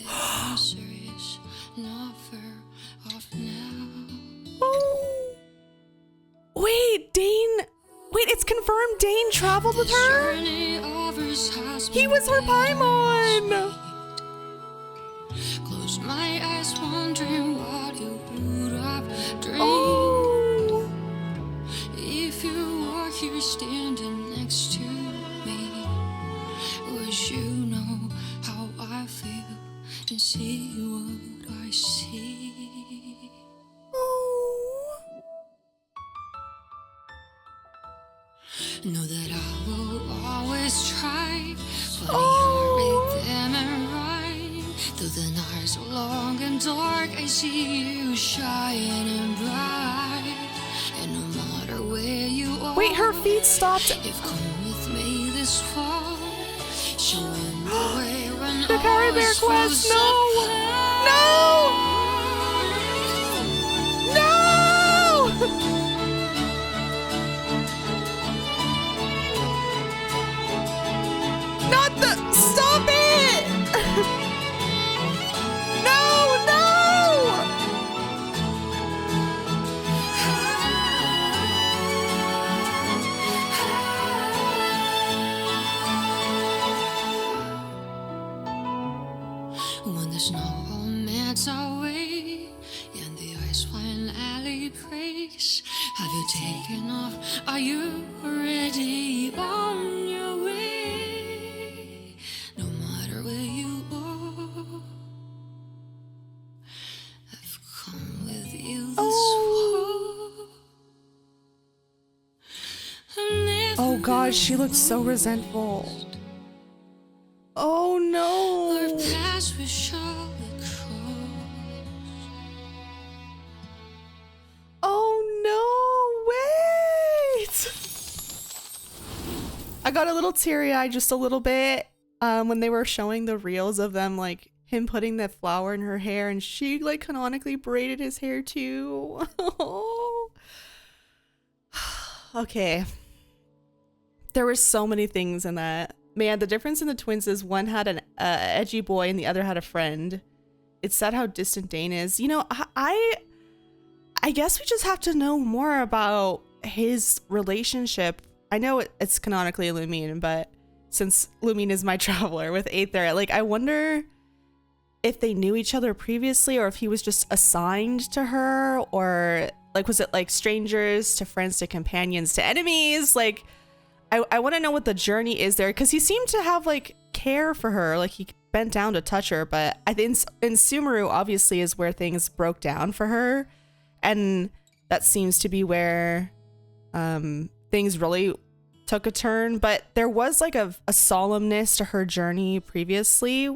I'm serious, not far off now. Oh. Wait, Dane. Wait, it's confirmed Dane traveled with her? He was her Paimon. Close my eyes, wondering what you would have dreamed. Oh. If you were here standing next to me, would you know how I feel and see what I see? Oh. Know that I will always try, but I read them and right. Though the nights are long and dark, I see you shining bright. And no matter where you are, Wait, her feet stopped. you've come with me this far, showing the way when The Carry Bear all quest. is No. No. No. Not the. Stop it. No. No. When the snow melts away and the ice finally breaks, have you taken off? Are you already on your way? No matter where you are, I've come with you this far. I'm never Oh god, she looked so resentful. Oh no. our paths will surely cross. Oh no, wait. I got a little teary-eyed just a little bit when they were showing the reels of them, like him putting the flower in her hair and she like canonically braided his hair too. Okay. There were so many things in that. Man, the difference in the twins is one had an edgy boy and the other had a friend. It's sad how distant Dane is. You know, I guess we just have to know more about his relationship. I know it's canonically Lumine, but since Lumine is my traveler with Aether, like I wonder if they knew each other previously or if he was just assigned to her, or like was it like strangers to friends to companions to enemies? Like I want to know what the journey is there, because he seemed to have like care for her, like he bent down to touch her, but I think in Sumeru obviously is where things broke down for her, and that seems to be where things really took a turn. But there was like a solemnness to her journey previously.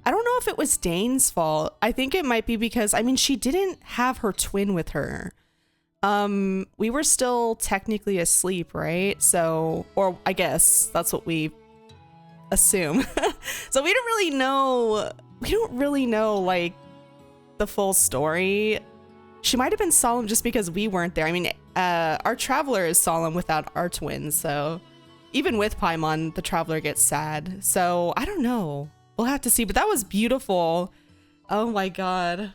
I don't know if it was Dane's fault. I think it might be because, I mean, she didn't have her twin with her. We were still technically asleep, right? So, or I guess that's what we assume. So we don't really know like the full story. She might have been solemn just because we weren't there. I mean, our traveler is solemn without our twins, so even with Paimon, the traveler gets sad. So I don't know. We'll have to see, but that was beautiful. Oh my god.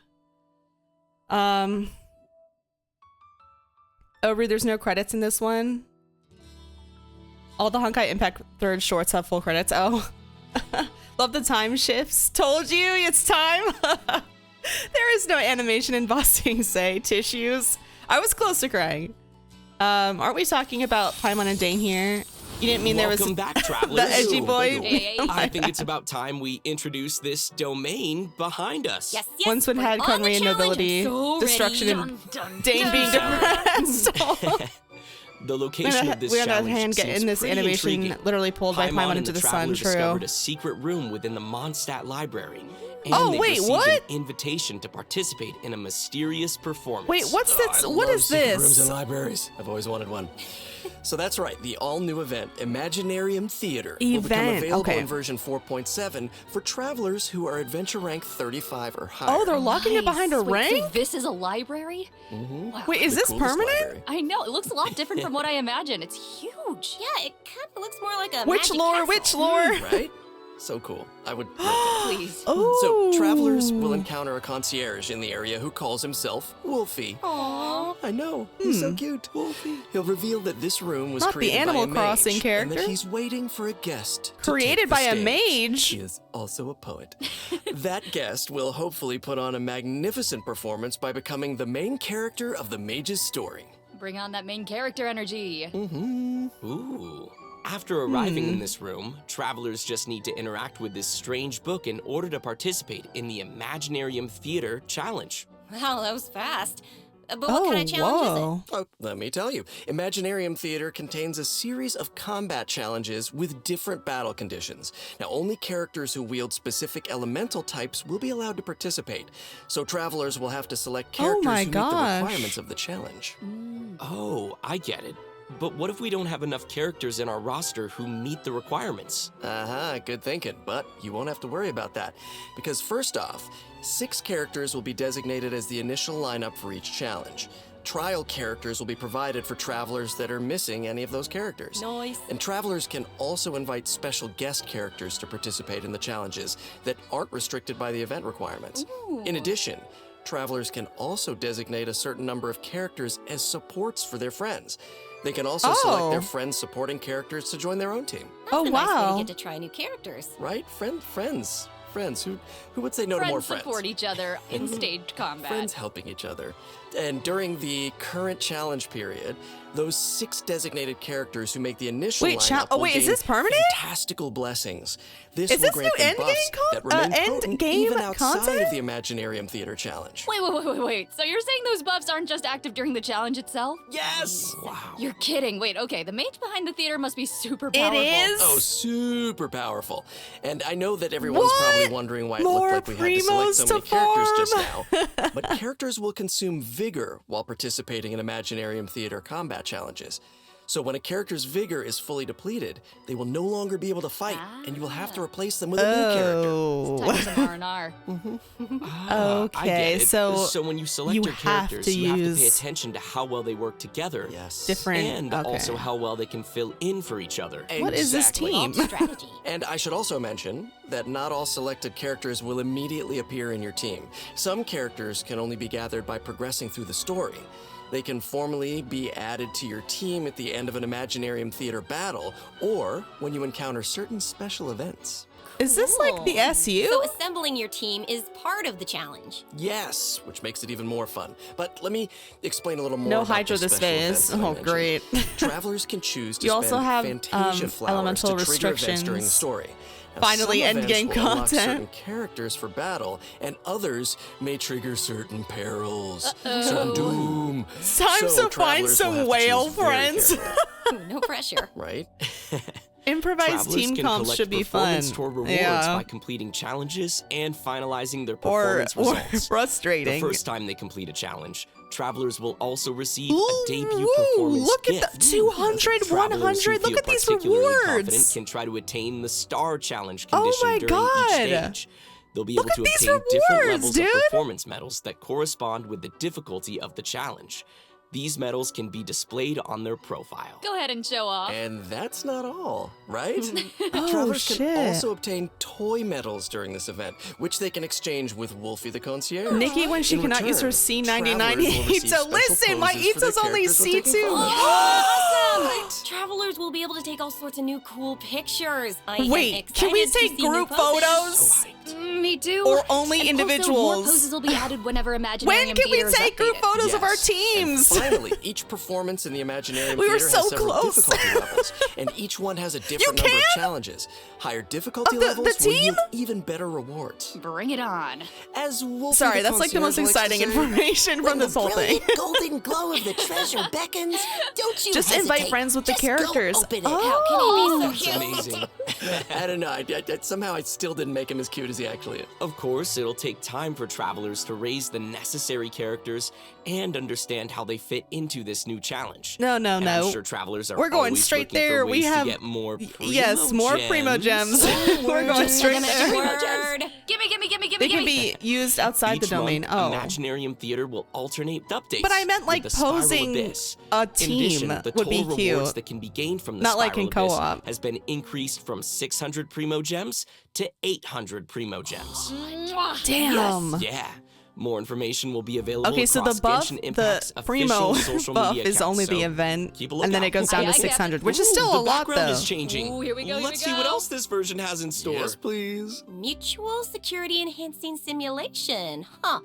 Over, there's no credits in this one. All the Honkai Impact third shorts have full credits. Oh. Love the time shifts. Told you, it's time. There is no animation in Bossing Say tissues. I was close to crying. Aren't we talking about Paimon and Dane here? You didn't mean Welcome there was back, travelers. the edgy boy. I think it's about time we introduce this domain behind us. Yes, Once one had Conway and nobility, destruction and Dane being depressed. The location of this we on the other challenge hand get seems in this pretty animation intriguing. literally pulled by Paimon and into the traveler sun. True. discovered a secret room within the Mondstadt library. And Oh, they've wait, received what? an invitation to participate in a mysterious performance. Wait, what's this? I What love is secret rooms this? and libraries. I've always wanted one. So that's right, the all-new event, Imaginarium Theater, will become Event, available okay. in version 4.7 for travelers who are adventure rank 35 or higher. Oh, they're locking it behind a Wait, rank? so this is a library? Mm-hmm. Wait, is The this coolest permanent? library. I know, it looks a lot different from what I imagined. It's huge. Yeah, it kind of looks more like a Which magic lore? castle. Which lore? Right? So cool. I would rent it. Please. Oh. So, travelers will encounter a concierge in the area who calls himself Wolfie. Aww. I know. He's so cute. Wolfie. He'll reveal that this room was Not the created Animal by a Crossing mage, character. and that he's waiting for a guest to Created take the by a stage. mage? He is also a poet. That guest will hopefully put on a magnificent performance by becoming the main character of the mage's story. Bring on that main character energy. Mm-hmm. Ooh. After arriving in this room, travelers just need to interact with this strange book in order to participate in the Imaginarium Theater Challenge. Wow, that was fast. But what kind of challenge is it? Oh, let me tell you. Imaginarium Theater contains a series of combat challenges with different battle conditions. Now, only characters who wield specific elemental types will be allowed to participate. So travelers will have to select characters my who meet the gosh. requirements of the challenge. Oh, I get it. But what if we don't have enough characters in our roster who meet the requirements? Good thinking, but you won't have to worry about that. Because first off, 6 characters will be designated as the initial lineup for each challenge. Trial characters will be provided for travelers that are missing any of those characters. Nice. And travelers can also invite special guest characters to participate in the challenges that aren't restricted by the event requirements. In addition, travelers can also designate a certain number of characters as supports for their friends. They can also select their friends' supporting characters to join their own team. That's a nice way to get to try new characters. Right? Friends. Who would say no to more friends? Support each other in staged combat. Friends helping each other. And during the current challenge period, those 6 designated characters who make the initial lineup will is gain this permanent? fantastical blessings. This Is will this grant new them end buffs game that remain potent end game even outside content? of the Imaginarium Theater Challenge. Wait. So you're saying those buffs aren't just active during the challenge itself? Yes! Wow. You're kidding. Wait, okay, the mage behind the theater must be super powerful. It is? Oh, super powerful. And I know that everyone's probably wondering why it looked like we had to select so many characters just now. But characters will consume vigor while participating in Imaginarium Theater combat challenges. So when a character's vigor is fully depleted, they will no longer be able to fight, and you will have to replace them with a new character. Time for some R&R. I get Okay, it. so when you select you your have characters, to you have to pay use attention to how well they work together. Yes. different. And okay. also how well they can fill in for each other. What is this Exactly. team? Strategy. And I should also mention that not all selected characters will immediately appear in your team. Some characters can only be gathered by progressing through the story. They can formally be added to your team at the end of an Imaginarium Theater battle, or when you encounter certain special events. Is this like the SU? So assembling your team is part of the challenge. Yes, which makes it even more fun. But let me explain a little more No about Hydro the this special phase. events that I Oh, mentioned. great. Travelers can choose to You spend also have, Fantasia flowers elemental to trigger events during the restrictions. story. Now, Finally, some events endgame will unlock content. certain characters for battle, and others may trigger certain perils, certain doom. It's time So to find travelers will some have to whale choose very friends. carefully, No pressure. right? Improvised Travelers team can comps collect should be fun. performance toward rewards Yeah. by completing challenges and finalizing their Or performance results. frustrating. The first time they complete a challenge, travelers will also receive Ooh, a debut woo, performance look gift. at the 200, Travelers 100. who Look feel at these particularly rewards. confident can try to attain the star challenge Oh condition my during God. each stage. They'll be Look able to at these obtain different rewards, levels dude. of performance medals that correspond with the difficulty of the challenge. These medals can be displayed on their profile. Go ahead and show off. And that's not all, right? Oh, Travelers shit. can also obtain toy medals during this event, which they can exchange with Wolfie the concierge. Nikki, when she In cannot use her return, C99 travelers will receive Ita. special Listen, my poses for their Ita's only characters when taking C2. photos. Awesome! Travelers will be able to take all sorts of new cool pictures. I am Wait, can we excited to take see new group poses. photos? Me too. Or only And individuals? Also, more poses will be added whenever Imaginarium When can we Theater is take group updated. photos of our Yes. teams? And finally, each performance in the Imaginarium We were Theater so has several close. difficulty levels, and each one has a different number of challenges. Higher difficulty Of the levels will team? yield even better rewards. Bring it on. As Wolfie Sorry, the that's like the most concierge likes to exciting say, information from this whole thing. The golden glow of the treasure beckons. Don't you Just hesitate. invite friends with the Just go characters. open it. Oh. How can he be so It's cute? amazing. I don't know. Somehow I still didn't make him as cute as he actually is. Of course, it'll take time for travelers to raise the necessary characters and understand how they fit into this new challenge. No. I'm sure travelers are We're going always straight looking for there. ways We have to get more primo yes, more primo gems. We're going straight there. Word. Gimme. They can be used outside the Each domain. month, Imaginarium Theater will alternate updates. But I meant like with the Spiral posing Abyss. a In team addition, the would be total rewards cute. that can be gained from the Not like in Spiral Abyss co-op. has been increased from 600 primo gems to 800 primo gems. Damn. Yeah. More information will be available Okay, so the across buff, Genshin the Impact's primo official social buff media is accounts, only the so event, keep a and then it lookout. goes down to 600, which is still the a lot background though. is changing. Ooh, here we go. Let's see what else this version has in store. Yes, please. Mutual security enhancing simulation. Huh.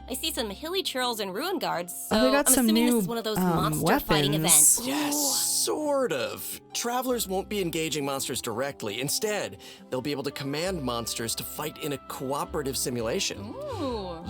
I see some hilly churls and ruin guards, so Oh, they got I'm some assuming new, this is one of those monster fighting weapons. events. Yes, sort of. Travelers won't be engaging monsters directly. Instead, they'll be able to command monsters to fight in a cooperative simulation.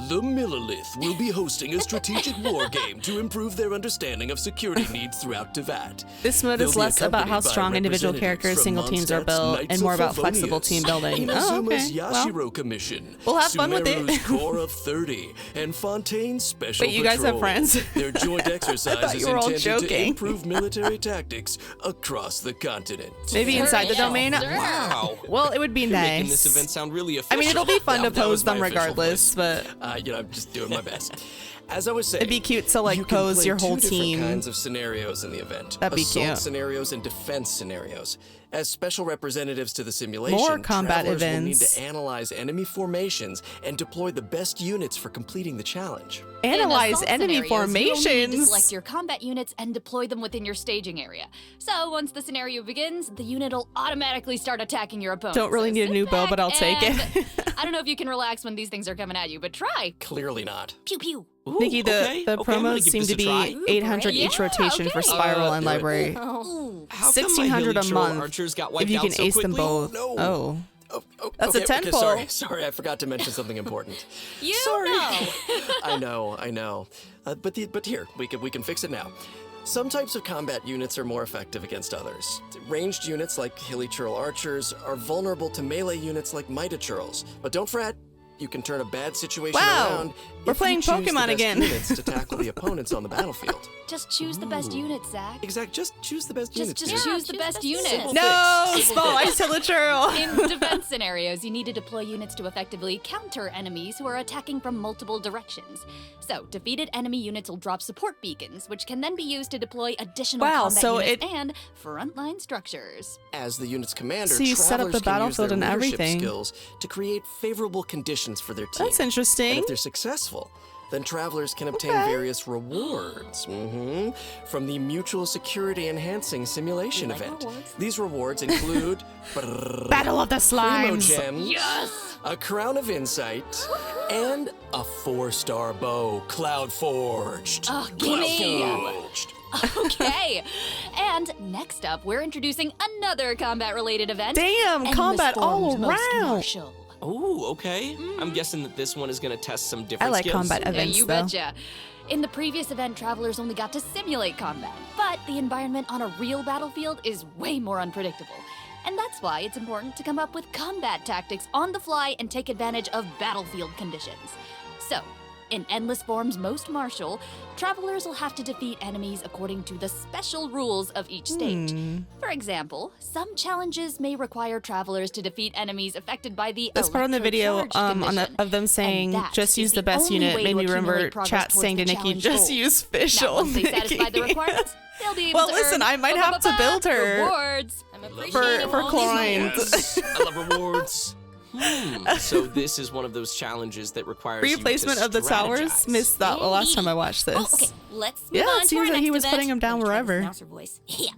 The Millilith will be hosting a strategic war game to improve their understanding of security needs throughout Tevat. This mode is They'll be less about how accompanied by strong individual representatives characters, from single teams are Mondstadt's built, Knights and more of about flexible Favonius, team building. Oh, Inazuma's okay. Well, Yashiro Commission, we'll have fun with it. Sumeru's Corps of 30, and Fontaine's Special Wait, you guys have Patrol. friends? Their joint exercise thought is you were all intended to joking. improve military tactics across the continent. maybe inside the domain. Wow. Well, it would be You're making this nice. event sound really I official. mean, it'll be fun to That was pose my them official regardless, but I'm just doing my best. As I was saying, it'd be cute to like you can pose play your whole two different team. kinds of scenarios in the event. That'd be Assault cute. scenarios and defense scenarios. As special representatives to the simulation, More combat travelers will need events. to analyze enemy formations and deploy the best units for completing the challenge. Analyze assault enemy scenarios, you only need to formations. select your combat units and deploy them within your staging area. So once the scenario begins, the unit will automatically start attacking your opponent. Don't really So need a sit new bow, but back I'll take and- it. I don't know if you can relax when these things are coming at you, but try. Clearly not. Pew pew. Ooh, Nikki, the okay, the okay, I'm gonna promos give seem this to a be try. 800 each Yeah, rotation for okay. Spiral and do it. Library. How come my 1600 a hilly troll month archers got wiped if you out can so ace them quickly? both. No. Oh. That's a okay, 10-pole. Sorry, I forgot to mention something important. You Sorry. know. I know. But here, we can fix it now. Some types of combat units are more effective against others. Ranged units like hilly churl archers are vulnerable to melee units like mighty churls. But don't fret, you can turn a bad situation Wow, around. we're if playing you choose the Pokemon best again. units to tackle the opponents on the battlefield. Just choose the best unit, Zach. Exact. Just choose the best units. Just choose the best unit. Simple No, fix. small ice to the churl. In defense scenarios, you need to deploy units to effectively counter enemies who are attacking from multiple directions. So, defeated enemy units will drop support beacons, which can then be used to deploy additional Wow, combat so units and frontline structures. As the unit's commander, So you set up the travelers can use their battlefield and leadership everything. skills to create favorable conditions for their team. That's interesting. And if they're successful, then travelers can obtain Okay. various rewards from the Mutual Security Enhancing Simulation event. These rewards include Battle of the Primo Slimes. Gems, a Crown of Insight, and a 4-star bow, Cloud Forged. Oh, Cloud gimme. Forged. Okay. And next up, we're introducing another combat-related event. Damn, Endless combat all Storm's Most around. Martial. Oh, okay. I'm guessing that this one is going to test some different I like skills. combat Yeah, events you though. betcha. In the previous event, travelers only got to simulate combat, but the environment on a real battlefield is way more unpredictable. And that's why it's important to come up with combat tactics on the fly and take advantage of battlefield conditions. So, in Endless Form's Most Martial, travelers will have to defeat enemies according to the special rules of each stage. For example, some challenges may require travelers to defeat enemies affected by the This part on the video condition. of them saying that just is use the the best only unit way made to me remember accumulate progress chat towards saying to the Nikki, challenge just goal. use Now, Fischl. once they satisfy the Nikki. requirements, they'll be able Well, to listen, earn I might have to build her rewards. I'm for coins. Yes, I love rewards. So this is one of those challenges that requires you to Replacement of the towers. strategize. Missed that the last time I watched this. Oh, okay. Let's move Yeah, on it to seems our like he next was event. putting them down Let me try this wherever. announcer voice. Yeah.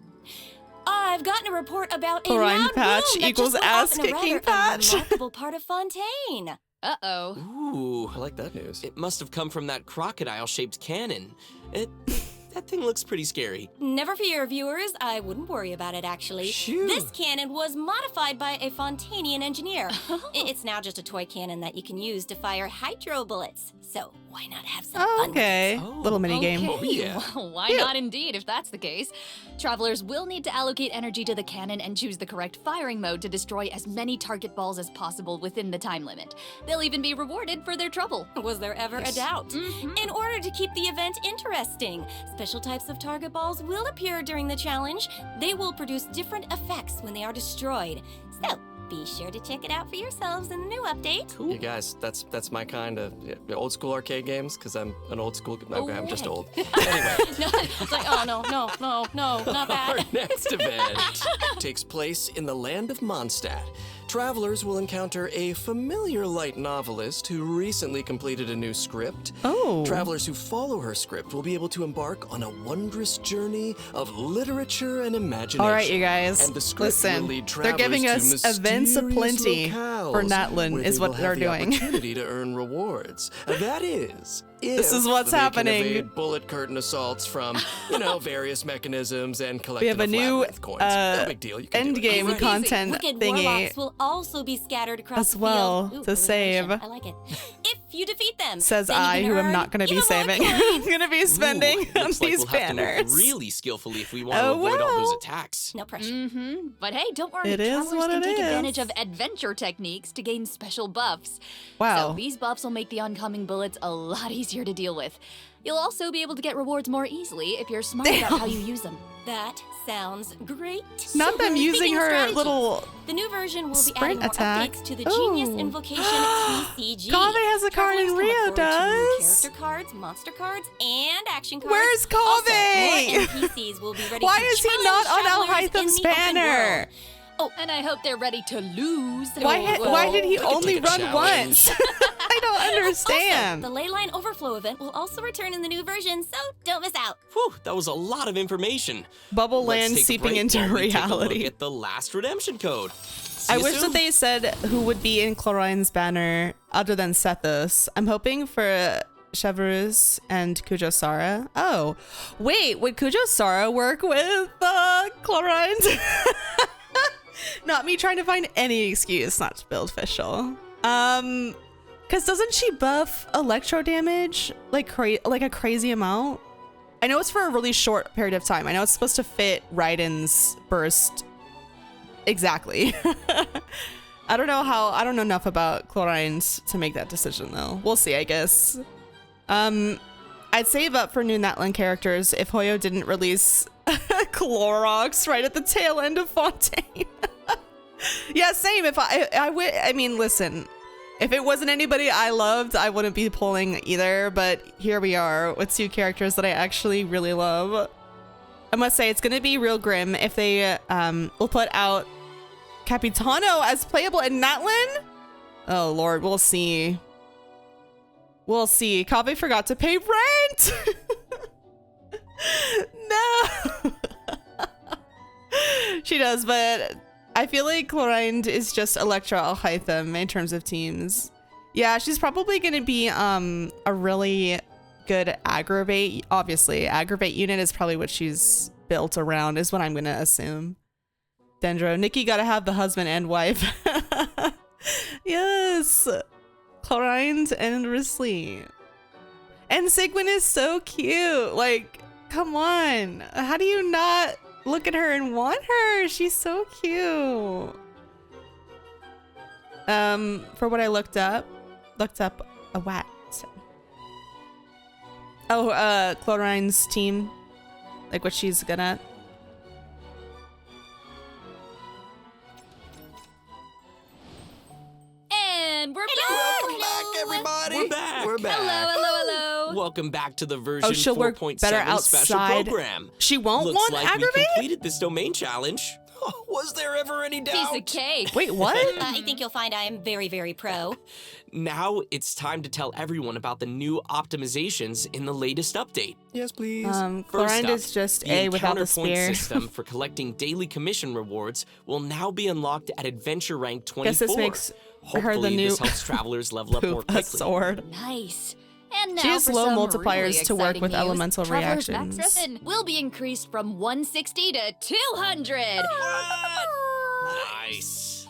I've gotten a report about a Chlorine loud patch boom that equals just went off in a ass-kicking rather patch. unremarkable part of Fontaine. Uh-oh. Ooh, I like that news. it must have come from that crocodile-shaped cannon. It That thing looks pretty scary. Never fear, viewers. I wouldn't worry about it, actually. Shoo. This cannon was modified by a Fontanian engineer. It's now just a toy cannon that you can use to fire hydro bullets. So why not have some fun? Okay. Little mini game. Okay. Oh, yeah. Well, why not indeed, if that's the case? Travelers will need to allocate energy to the cannon and choose the correct firing mode to destroy as many target balls as possible within the time limit. They'll even be rewarded for their trouble. Was there ever a doubt? In order to keep the event interesting, special types of target balls will appear during the challenge. They will produce different effects when they are destroyed. So, be sure to check it out for yourselves in the new update. You guys, that's my kind of old school arcade games, because I'm an old school. Okay, I'm just old. Anyway. No, it's like, oh, no, not Our that. next event takes place in the land of Mondstadt. Travelers will encounter a familiar light novelist who recently completed a new script. Oh. Travelers who follow her script will be able to embark on a wondrous journey of literature and imagination. All right, you guys. And the script Listen, will lead they're travelers giving to us events aplenty mysterious for locales Natlan where is they what will they're have the doing. opportunity to earn rewards. That is, This is if what's they can happening. evade bullet curtain assaults from, various mechanisms and collect We have a new coins. No big deal. You can end do it. game Wicked content warlocks thingy will also be scattered across as the well field. Ooh, to alliteration. save. I like it. If you defeat them, Says then you I, can who am earn not going to be even more saving. coins. I'm going to be spending on Looks like these we'll have to banners. move really skillfully if we want to Oh, avoid all those well. attacks. No pressure. But hey, don't worry. It is Travelers what can it take is. advantage of adventure techniques to gain special buffs. Wow. So these buffs will make the oncoming bullets a lot easier to deal with. You'll also be able to get rewards more easily if you're smart about how you use them. That sounds great. Not them using Speaking of her strategies, little the new version will be sprint adding more attack. updates to the Genius Ooh. Invocation TCG. Kave has a card and Travelers can Rio look forward to does. Character cards, monster cards, and action cards. Where's Kave? Also, more NPCs will be ready Why to is he challenge not on travelers in Alhaitham's the open banner? world. Oh, And I hope they're ready to lose. Why did he I could only take a run challenge. once? I don't understand. Also, the Leyline Overflow event will also return in the new version, so don't miss out. Whew, that was a lot of information. Bubble Let's land take a seeping break into while we take a reality. look at the last redemption code. See I you wish soon. that they said who would be in Chlorine's banner other than Sethos. I'm hoping for Chevrus and Kujo Sara. Oh, wait, would Kujo Sara work with Chlorine's? Not me trying to find any excuse not to build official. Cause doesn't she buff electro damage like a crazy amount? I know it's for a really short period of time. I know it's supposed to fit Raiden's burst exactly. I don't know enough about Chlorines to make that decision though. We'll see, I guess. I'd save up for new Natlan characters if Hoyo didn't release Clorox right at the tail end of Fontaine. Yeah, same. If I mean, listen, if it wasn't anybody I loved, I wouldn't be pulling either. But here we are with two characters that I actually really love. I must say, it's gonna be real grim if they will put out Capitano as playable in Natlan. Oh Lord, we'll see. We'll see. Kave forgot to pay rent. No. She does, but I feel like Chlorine is just Electra Alhaitham in terms of teams. Yeah, she's probably going to be a really good aggravate. Obviously, aggravate unit is probably what she's built around, is what I'm going to assume. Dendro, Nikki got to have the husband and wife. Yes. Chlorine and Risley. And Sigwin is so cute. Like, come on. How do you not look at her and want her? She's so cute. For what I looked up a what? Oh, Chlorine's team. Like what she's good at. And we're back. Welcome back, everybody. We're back. We're back. Hello. Welcome back to the version she'll work 4.7 better special outside. program. She won't Looks want like aggravate? we completed this domain challenge. Was there ever any doubt? Piece of cake. Wait, what? I think you'll find I am very, very pro. Now it's time to tell everyone about the new optimizations in the latest update. Yes, please. First Chlorine up, is just the A without encounter the point spear. system for collecting daily commission rewards will now be unlocked at adventure rank 24. Guess this makes her the Hopefully new this helps travelers level up more a quickly. sword. Nice. And now She has for low some multipliers really to work exciting with news. elemental Traveler's reactions. Max Ribbon will be increased from 160 to 200. Nice.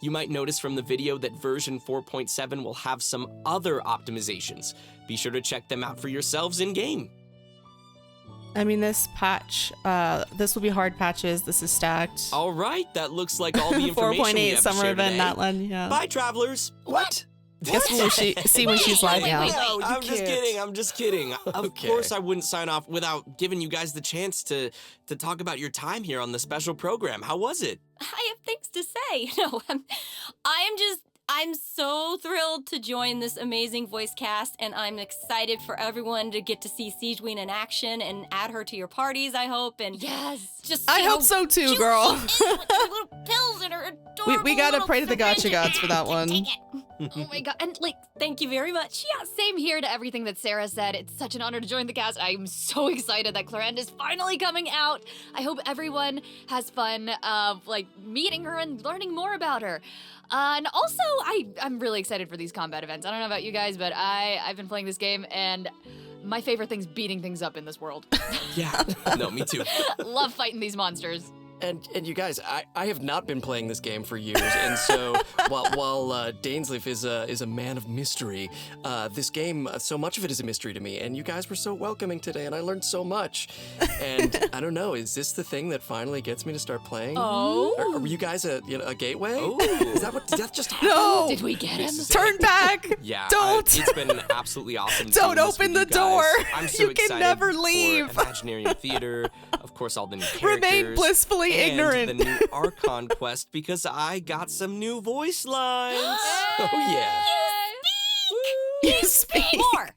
You might notice from the video that version 4.7 will have some other optimizations. Be sure to check them out for yourselves in-game. I mean, this patch, this will be hard patches. This is stacked. All right, that looks like all the information 4.8 we have to summer share event, today. Natlan, yeah. Bye, travelers. What? Guess we'll see when she's live now. No, I'm just kidding. Of course I wouldn't sign off without giving you guys the chance to talk about your time here on the special program. How was it? I have things to say. No, I'm so thrilled to join this amazing voice cast, and I'm excited for everyone to get to see Siegeween in action and add her to your parties, I hope. And just I hope so too, girl. She is with her little pills and her adorable We gotta little pray to the gotcha syringe. gods for that one. Oh my god, and Thank you very much. yeah, same here to everything that Sarah said. It's such an honor to join the cast. I'm so excited that Clarande is finally coming out. I hope everyone has fun meeting her and learning more about her. And also, I'm really excited for these combat events. I don't know about you guys, but I've been playing this game, and my favorite thing's beating things up in this world. Yeah, no, me too. Love fighting these monsters. And you guys, I have not been playing this game for years, and so while Dainsleif is a man of mystery, this game, so much of it is a mystery to me. And you guys were so welcoming today, and I learned so much. And I don't know, is this the thing that finally gets me to start playing? Oh, Or were you guys a gateway? Oh. Did that just happen? No! Did we get him? Turn back! Yeah, Don't! it's been absolutely awesome. Don't seeing this open with the you guys. door. I'm so You can excited never for leave. Imaginarium Theater, of course, all the new characters. Remain blissfully and ignorant. the new Archon quest because I got some new voice lines. Oh yeah. You speak. more.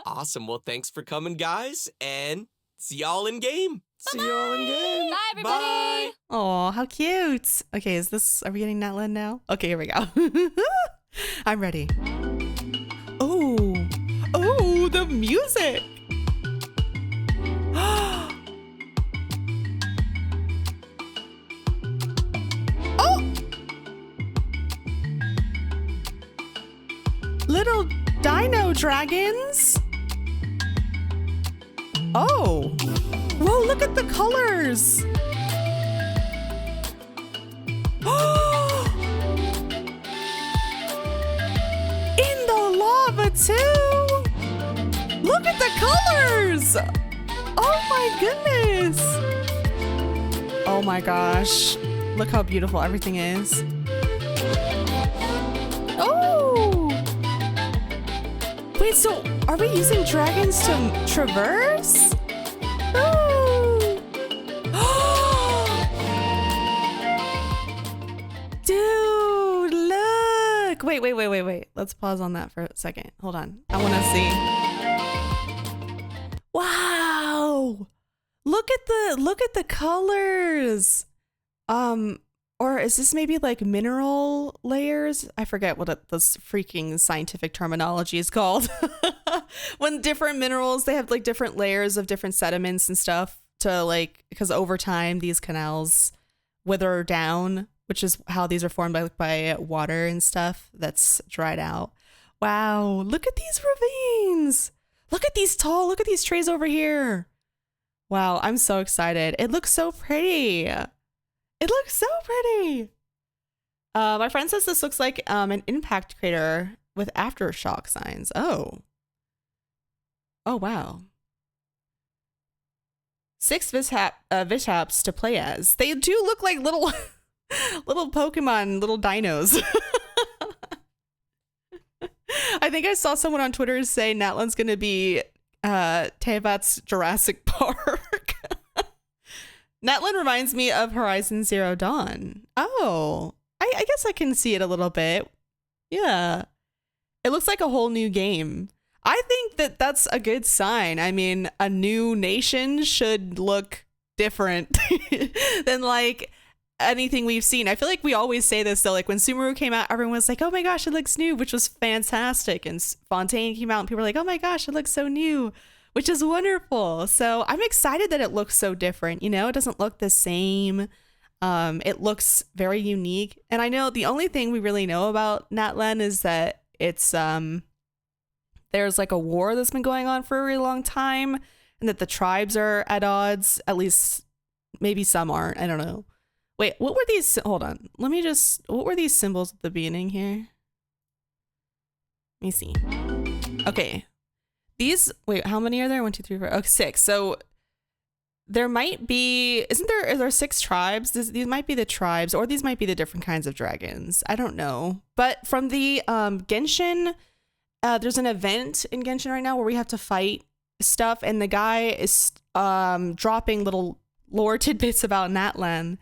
Awesome. Well, thanks for coming, guys, and see y'all in game. See y'all in game. Bye, everybody. Bye. Oh, how cute. Okay, are we getting Natlan now? Okay, here we go. I'm ready. Oh, the music. Little dino dragons. Oh. Whoa, look at the colors. In the lava too. Look at the colors. Oh my goodness. Oh my gosh. Look how beautiful everything is. Oh. Wait, so are we using dragons to traverse? Oh. Dude, look. Wait. Let's pause on that for a second. Hold on. I want to see. Wow. Look at the colors. Or is this maybe like mineral layers? I forget what this freaking scientific terminology is called. When different minerals, they have like different layers of different sediments and stuff to because over time these canals wither down, which is how these are formed by water and stuff that's dried out. Wow, look at these ravines. Look at these trees over here. Wow, I'm so excited. It looks so pretty. My friend says this looks like an impact crater with aftershock signs. Oh, wow. 6 Vishaps to play as. They do look like little Pokemon, little dinos. I think I saw someone on Twitter say Natlan's gonna be Tevat's Jurassic Park. Natlan reminds me of Horizon Zero Dawn. Oh, I guess I can see it a little bit. Yeah. It looks like a whole new game. I think that that's a good sign. I mean, a new nation should look different than like anything we've seen. I feel like we always say this though, like when Sumeru came out, everyone was like, oh my gosh, it looks new, which was fantastic. And Fontaine came out and people were like, oh my gosh, it looks so new, which is wonderful. So I'm excited that it looks so different. You know, it doesn't look the same. It looks very unique. And I know the only thing we really know about Natlan is that it's there's like a war that's been going on for a really long time, and that the tribes are at odds. At least maybe some aren't. I don't know. Wait, what were these? Hold on. What were these symbols at the beginning here? Let me see. Okay. These, wait, how many are there? 1, 2, 3, 4. Okay, 6. So there might be, are there 6 tribes? These might be the tribes, or these might be the different kinds of dragons. I don't know. But from the Genshin, there's an event in Genshin right now where we have to fight stuff, and the guy is dropping little lore tidbits about Natlan,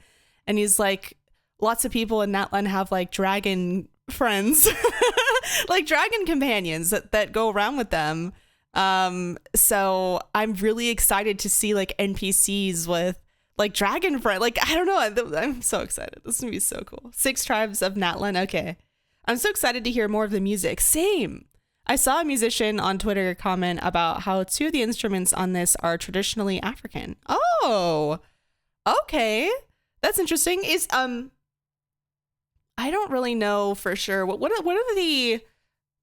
and he's like, lots of people in Natlan have like dragon friends, like dragon companions that go around with them. So I'm really excited to see like NPCs with like dragon friend. Like, I don't know. I'm so excited. This is gonna be so cool. 6 tribes of Natlan. Okay. I'm so excited to hear more of the music. Same. I saw a musician on Twitter comment about how 2 of the instruments on this are traditionally African. Oh, okay. That's interesting. Is, I don't really know for sure. What are the,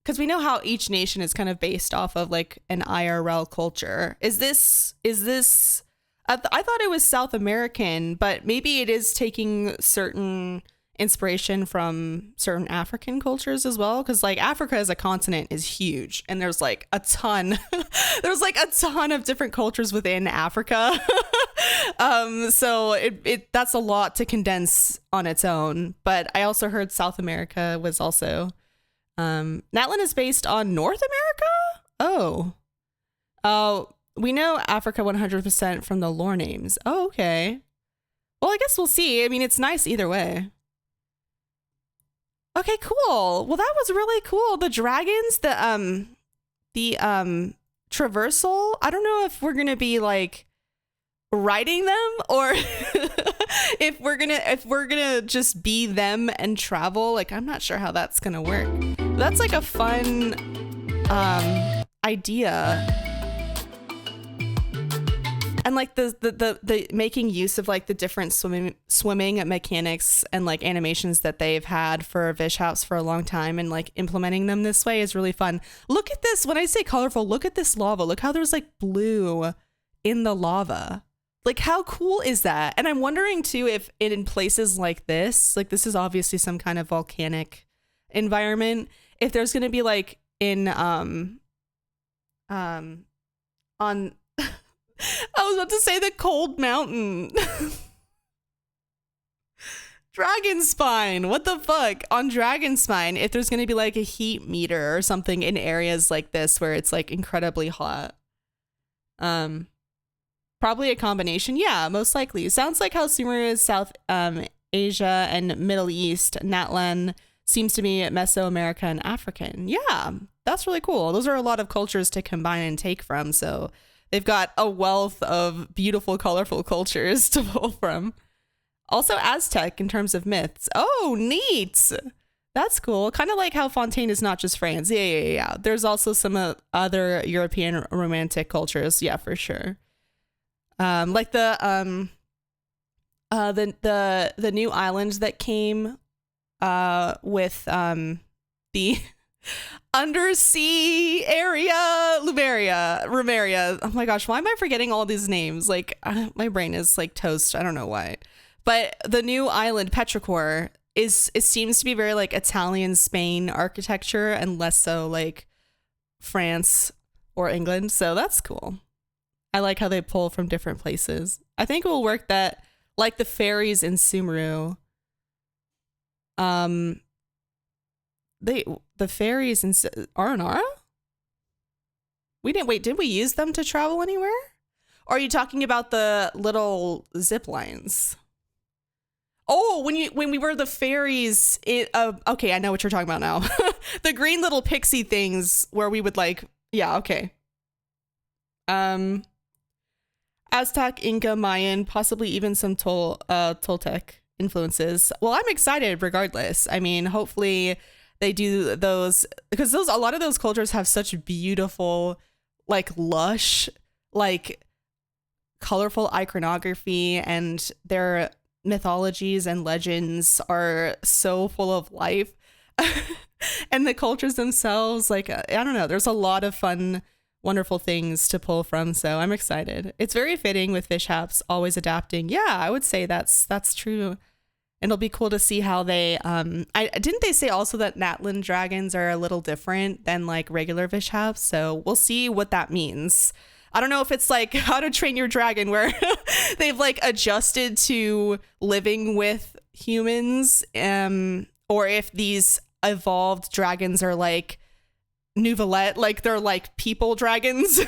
because we know how each nation is kind of based off of like an IRL culture. Is this, I thought it was South American, but maybe it is taking certain inspiration from certain African cultures as well. Because like Africa as a continent is huge, and there's like a ton, of different cultures within Africa. So that's a lot to condense on its own. But I also heard South America was also, Natlan is based on North America? Oh, we know Africa 100% from the lore names. Oh, okay. Well, I guess we'll see. I mean, it's nice either way. Okay, cool. Well, that was really cool. The dragons, the traversal. I don't know if we're gonna be like riding them, or if we're gonna just be them and travel. Like, I'm not sure how that's gonna work. That's like a fun idea. And like the making use of like the different swimming mechanics and like animations that they've had for Fish House for a long time, and like implementing them this way is really fun. Look at this. When I say colorful, look at this lava. Look how there's like blue in the lava. Like, how cool is that? And I'm wondering too if in places like this is obviously some kind of volcanic environment, if there's going to be like in on I was about to say the cold mountain. Dragon Spine. What the fuck? On Dragon Spine, if there's going to be like a heat meter or something in areas like this where it's like incredibly hot. Probably a combination. Yeah, most likely. Sounds like how Sumeru is South Asia and Middle East. Natlan seems to be Mesoamerica and African. Yeah, that's really cool. Those are a lot of cultures to combine and take from, so they've got a wealth of beautiful, colorful cultures to pull from. Also Aztec in terms of myths. Oh, neat. That's cool. Kind of like how Fontaine is not just France. Yeah. There's also some other European romantic cultures. Yeah, for sure. Like the new islands that came with the undersea area, Rumeria. Oh my gosh, why am I forgetting all these names? Like, my brain is like toast. I don't know why. But the new island, Petrichor, it seems to be very like Italian, Spain architecture, and less so like France or England. So that's cool. I like how they pull from different places. I think it will work that, like the fairies in Sumeru, the fairies in Aranara? Did we use them to travel anywhere? Or are you talking about the little zip lines? Oh, when we were the fairies, okay, I know what you're talking about now. The green little pixie things where we would like, yeah, okay. Aztec, Inca, Mayan, possibly even some Toltec influences. Well, I'm excited regardless. I mean, hopefully they do those, because a lot of those cultures have such beautiful, like lush, like colorful iconography, and their mythologies and legends are so full of life. and the cultures themselves, like, I don't know, there's a lot of fun, wonderful things to pull from, so I'm excited. It's very fitting with Fish Haps always adapting. Yeah, I would say that's true. And it'll be cool to see how they didn't they say also that Natlan dragons are a little different than like regular Fish Haps, so we'll see what that means. I don't know if it's like How to Train Your Dragon where they've like adjusted to living with humans, or if these evolved dragons are like Nouvelette, like they're like people dragons.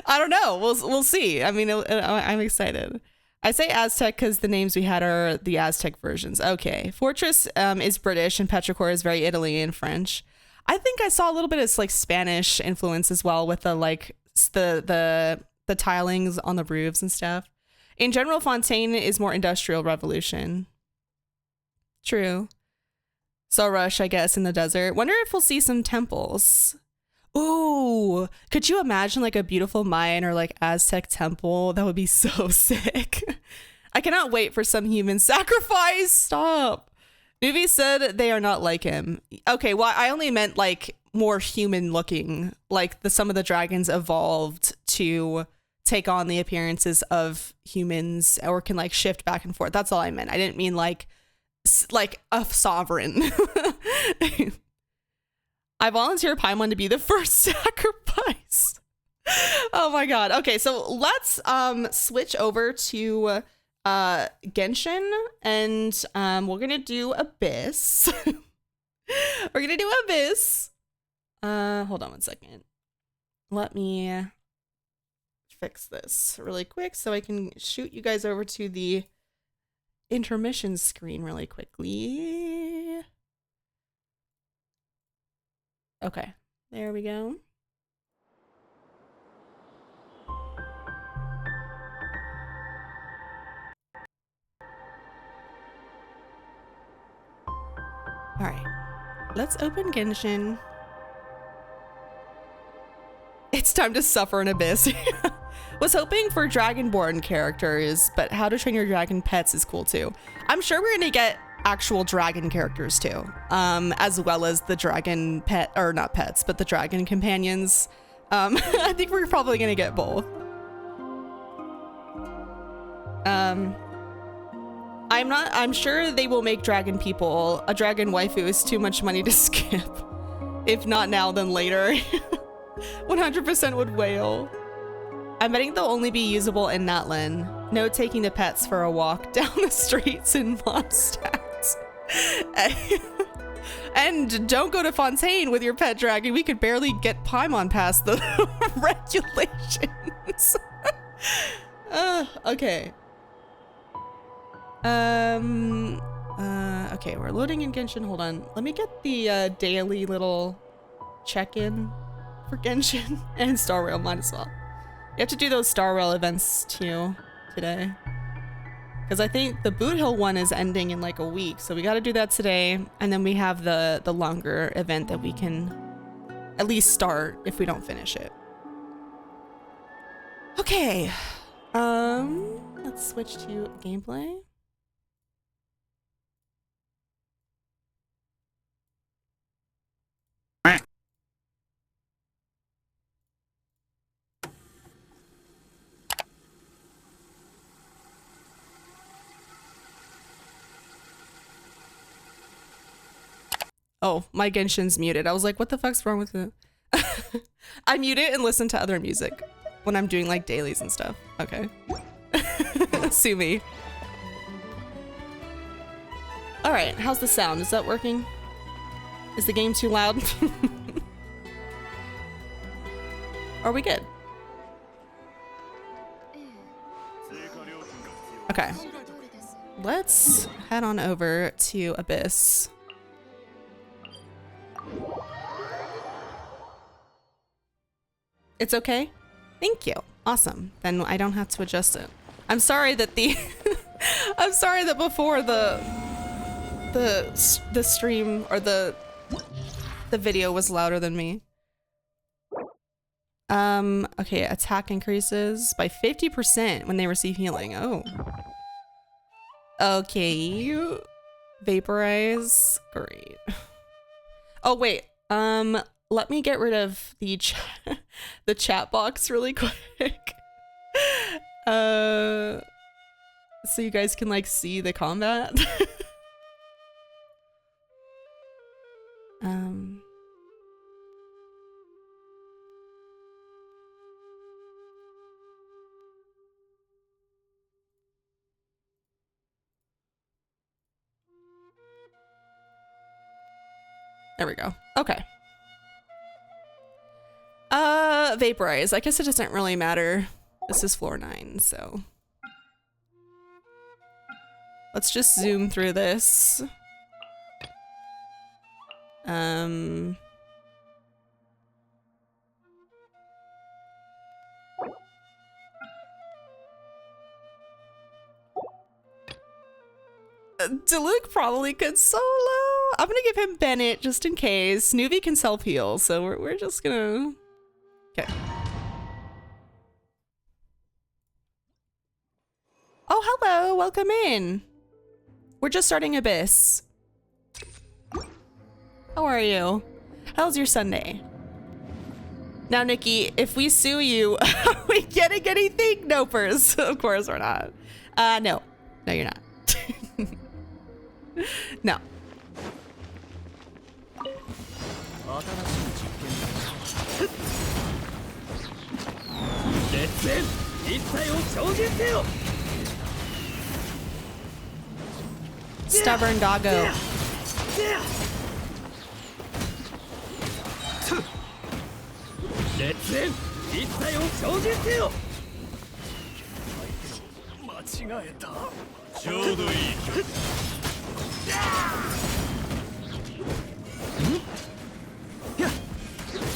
I don't know. We'll see. I mean, I'm excited. I say Aztec because the names we had are the Aztec versions. Okay. Fortress is British and Petrichor is very Italy and French. I think I saw a little bit of like Spanish influence as well with the like the tilings on the roofs and stuff. In general, Fontaine is more Industrial Revolution. True. So Rush, I guess, in the desert. Wonder if we'll see some temples. Ooh, could you imagine like a beautiful Mayan or like Aztec temple? That would be so sick. I cannot wait for some human sacrifice. Stop. Nuvi said they are not like him. Okay, well, I only meant like more human looking. Like some of the dragons evolved to take on the appearances of humans or can like shift back and forth. That's all I meant. I didn't mean like a sovereign. I volunteer Paimon to be the first sacrifice. Oh my god. Okay, so let's switch over to Genshin, and we're gonna do Abyss. We're gonna do Abyss. Hold on one second. Let me fix this really quick so I can shoot you guys over to the intermission screen really quickly. Okay, there we go. All right, let's open Genshin. It's time to suffer an abyss. Was hoping for Dragonborn characters, but How to Train Your Dragon pets is cool too. I'm sure we're gonna get actual dragon characters too, as well as the dragon pet, or not pets, but the dragon companions. I think we're probably gonna get both. I'm sure they will make dragon people. A dragon waifu is too much money to skip. If not now, then later. 100% would wail. I'm betting they'll only be usable in Natlan. No taking the pets for a walk down the streets in Mondstadt. And don't go to Fontaine with your pet dragon. We could barely get Paimon past the regulations. Okay. Okay, we're loading in Genshin. Hold on. Let me get the daily little check-in for Genshin and Star Rail. Might as well. You have to do those Star Rail events too today. Because I think the Boot Hill one is ending in like a week. So we got to do that today. And then we have the longer event that we can at least start if we don't finish it. Okay. Let's switch to gameplay. Oh, my Genshin's muted. I was like, what the fuck's wrong with it? I mute it and listen to other music when I'm doing like dailies and stuff. Okay. Sue me. All right, how's the sound? Is that working? Is the game too loud? Are we good? Okay. Let's head on over to Abyss. It's okay? Thank you. Awesome. Then I don't have to adjust it. I'm sorry that the I'm sorry that before the stream or the video was louder than me. Okay, attack increases by 50% when they receive healing. Oh. Okay. Vaporize. Great. Oh wait, let me get rid of the the chat box really quick. So you guys can like see the combat. There we go. Okay. Vaporize. I guess it doesn't really matter. This is floor 9, so. Let's just zoom through this. Diluc probably could solo. I'm gonna give him Bennett just in case. Snoovy can self-heal, so we're just gonna... Okay. Oh, hello! Welcome in! We're just starting Abyss. How are you? How's your Sunday? Now, Nikki, if we sue you, are we getting anything? Nopers. Of course we're not. No. No, you're not. No. Stubborn doggo.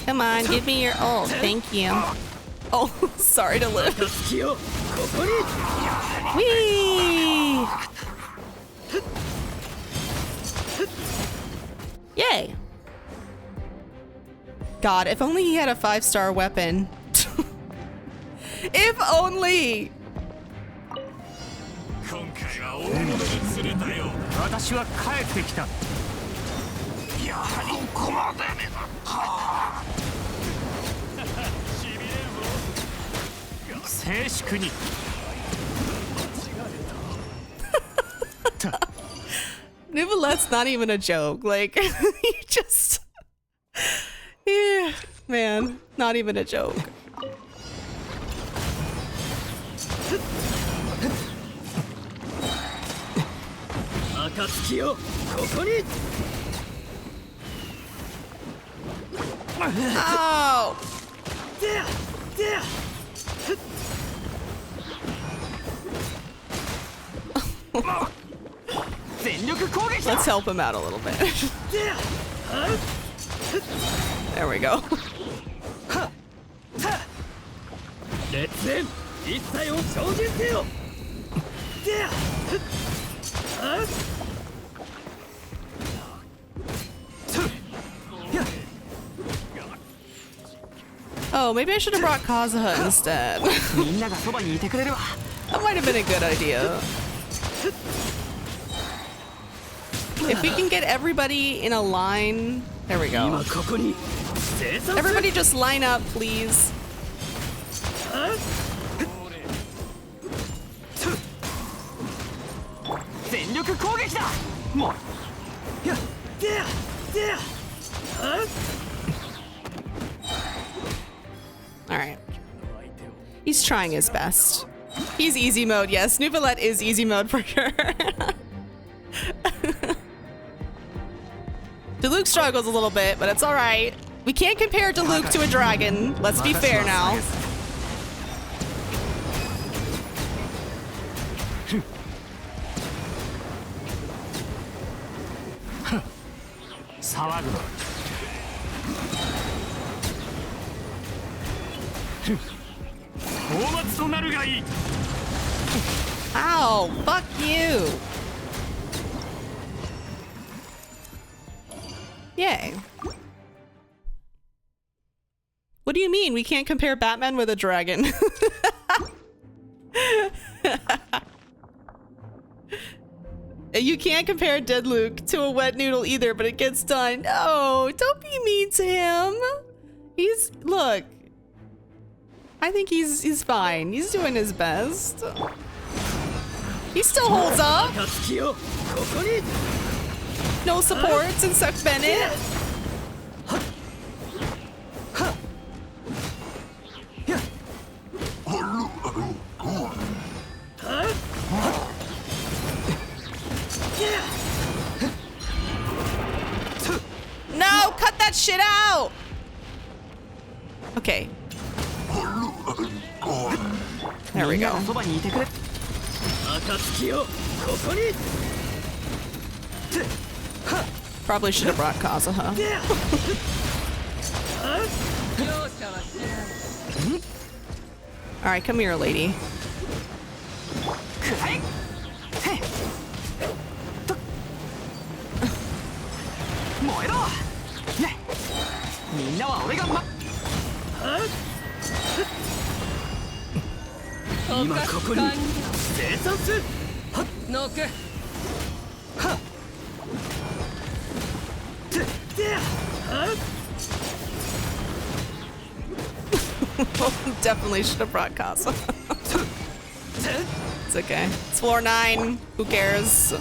Come on, give me your ult. Thank you. Oh, sorry to live. Whee! Yay! God, if only he had a 5-star weapon. If only! Nuvalet's not even a joke. Like, you just... Yeah, man, not even a joke. Oh! Let's help him out a little bit. There we go. Oh, maybe I should have brought Kazuha instead. That might have been a good idea. If we can get everybody in a line... There we go. Everybody just line up, please. Alright. He's trying his best. He's easy mode, yes. Nuvalet is easy mode for sure. Diluc struggles a little bit, but it's alright. We can't compare Diluc to a dragon. Let's be fair now. Ow, fuck you. Yay. What do you mean? We can't compare Batman with a dragon. You can't compare Dead Luke to a wet noodle either, but it gets done. No, don't be mean to him. Look. I think he's fine. He's doing his best. He still holds up. No supports and Suck Bennett. No, cut that shit out. Okay. There we go. Probably should have brought Kazuha. Alright, come here, lady. Definitely should have brought Casa. It's okay. It's floor 9. Who cares?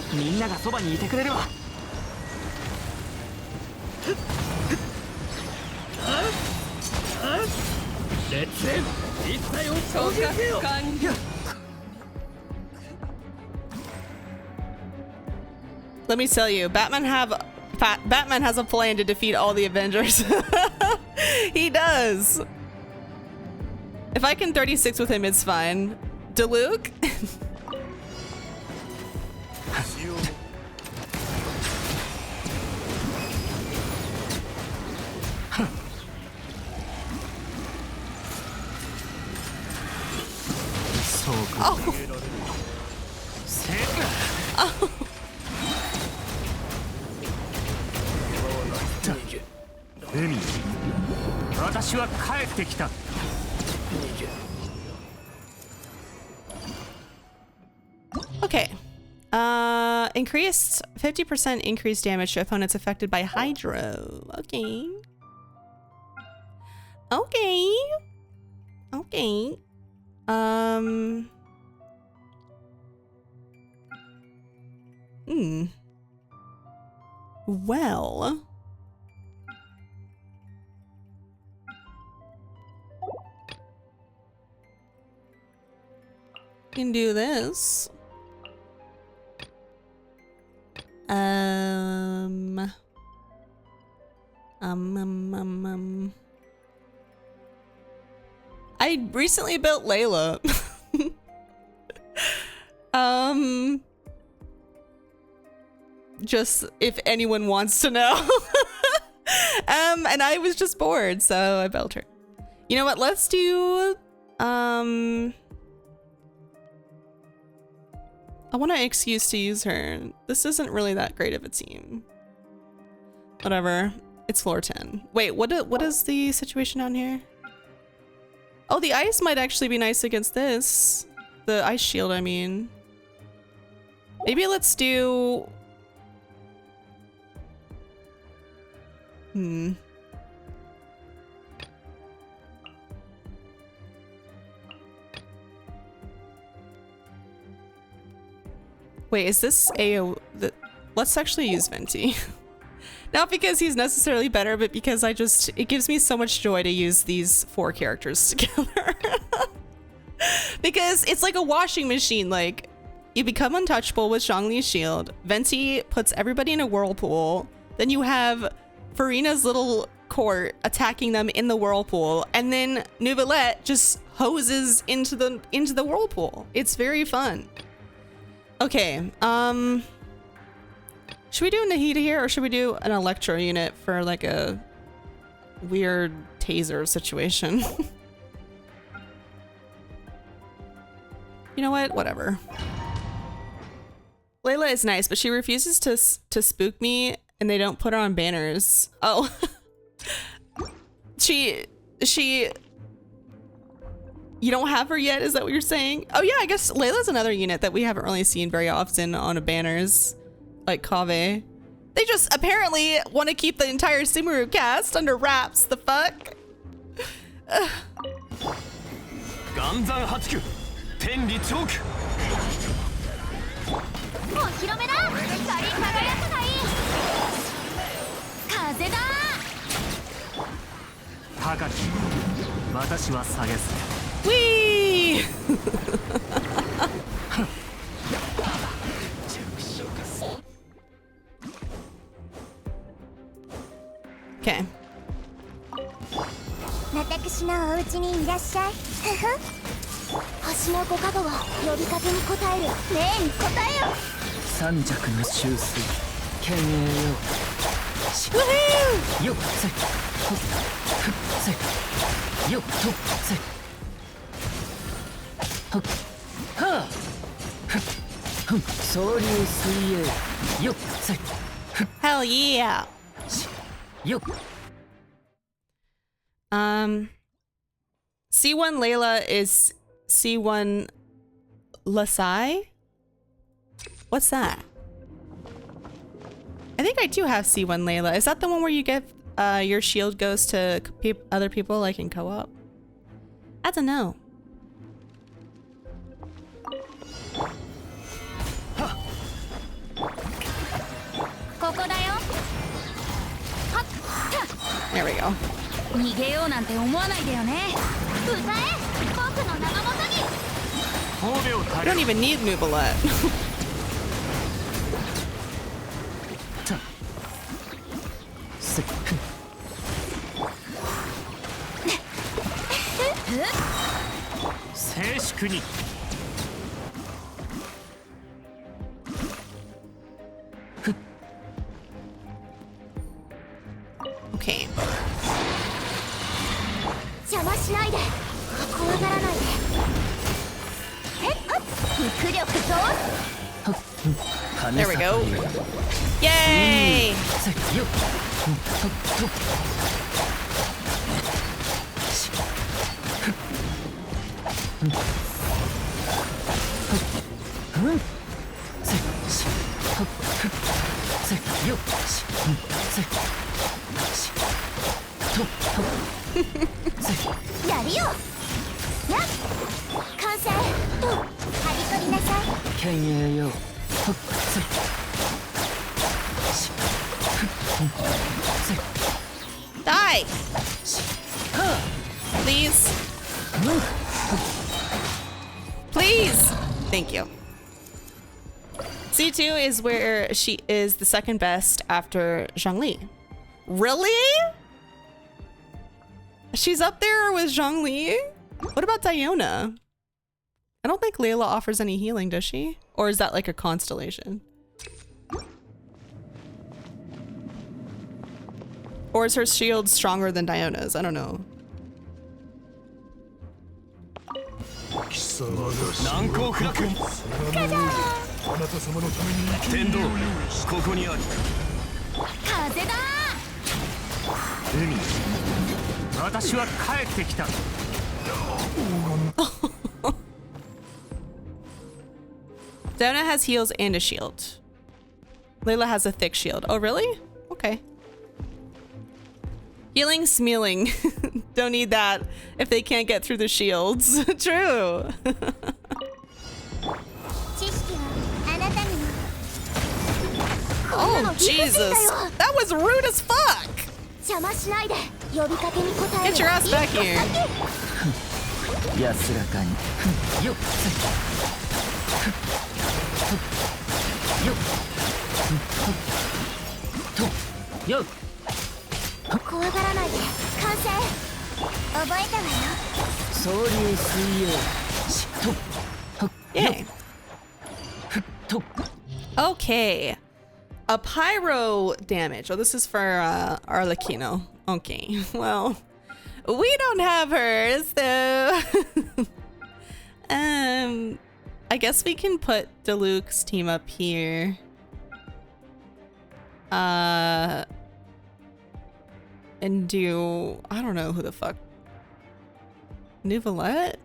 Let me tell you, Batman has a plan to defeat all the Avengers. He does. If I can 36 with him, it's fine. Diluc? Oh. Oh. Okay. Increased 50% increased damage to opponents affected by Hydro. Okay. Okay. Okay. Well. Can do this. I recently built Layla. Just if anyone wants to know. And I was just bored, so I built her. You know what? Let's do I want an excuse to use her. This isn't really that great of a team. Whatever. It's floor 10. Wait, what is the situation down here? Oh, the ice might actually be nice against this. The ice shield, I mean. Maybe let's do... Wait, is this AO? Let's actually use Venti. Not because he's necessarily better, but because it gives me so much joy to use these 4 characters together. Because it's like a washing machine. Like, you become untouchable with Zhongli's shield. Venti puts everybody in a whirlpool. Then you have Farina's little court attacking them in the whirlpool. And then Neuvillette just hoses into the whirlpool. It's very fun. Okay, should we do Nahida here, or should we do an Electro unit for like a weird taser situation? You know what? Whatever. Layla is nice, but she refuses to spook me, and they don't put her on banners. Oh. She... You don't have her yet? Is that what you're saying? Oh yeah, I guess Layla's another unit that we haven't really seen very often on banners. like Kaveh. They just apparently want to keep the entire Sumeru cast under wraps. The fuck? Whee! Okay. 私のお家にいらっしゃい。ふふ。星のご加護は呼びかけに応える。ねえに答えよ。三尺の修水、剣栄よ。よっせ、ほっ、ふっせ、よっとせ、ほっ、はあ、ふっ、ふん、総流水泳、よっせ、ふっ、 Hell yeah. よっ。C1 Layla is C1 Lasai? What's that? I think I do have C1 Layla. Is that the one where you get your shield goes to other people like in co-op? I don't know. There we go. 逃げようなんて思わないでよね。歌え、僕の名のもとに。 I don't even need Nubalet. Okay. 邪魔しないで。怖がらないで。へっはっ、肉力増。 There we go. Yay! Die! Please. Please! Thank you. C2 is where she is the second best after Zhongli. Really? She's up there with Zhongli? What about Diona? I don't think Layla offers any healing, does she? Or is that like a constellation? Or is her shield stronger than Diona's? I don't know. Diona has heals and a shield. Layla has a thick shield. Oh, really? Okay. Healing, smealing. Don't need that if they can't get through the shields. True. Oh, Jesus. That was rude as fuck. Get your ass back here. Yay. Okay. A pyro damage. Oh, this is for Arlecchino. Okay. Well, we don't have her, so I guess we can put Diluc's team up here. And do, I don't know who the fuck. Nuvalet?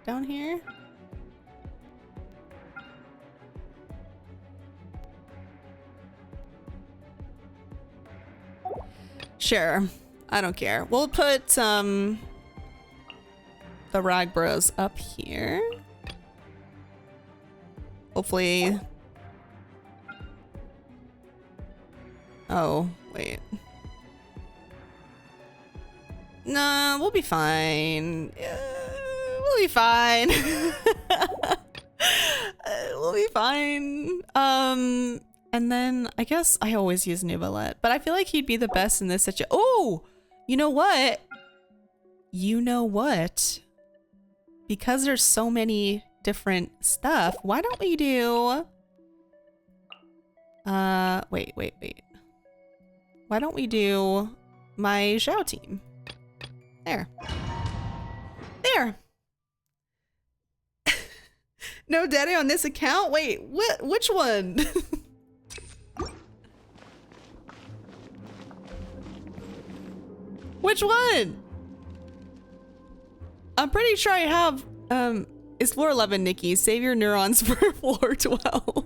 Down here? Sure. I don't care. We'll put the Rag Bros up here. Hopefully. Oh, wait. Nah, we'll be fine. We'll be fine. We'll be fine. And then I guess I always use Nuvolette, but I feel like he'd be the best in this situation. Oh, you know what? You know what? Because there's so many different stuff, why don't we do... wait. Why don't we do my Zhao team? There. There. No daddy on this account? Wait, what? Which one? Which one? I'm pretty sure I have, it's floor 11, Nikki. Save your neurons for floor 12.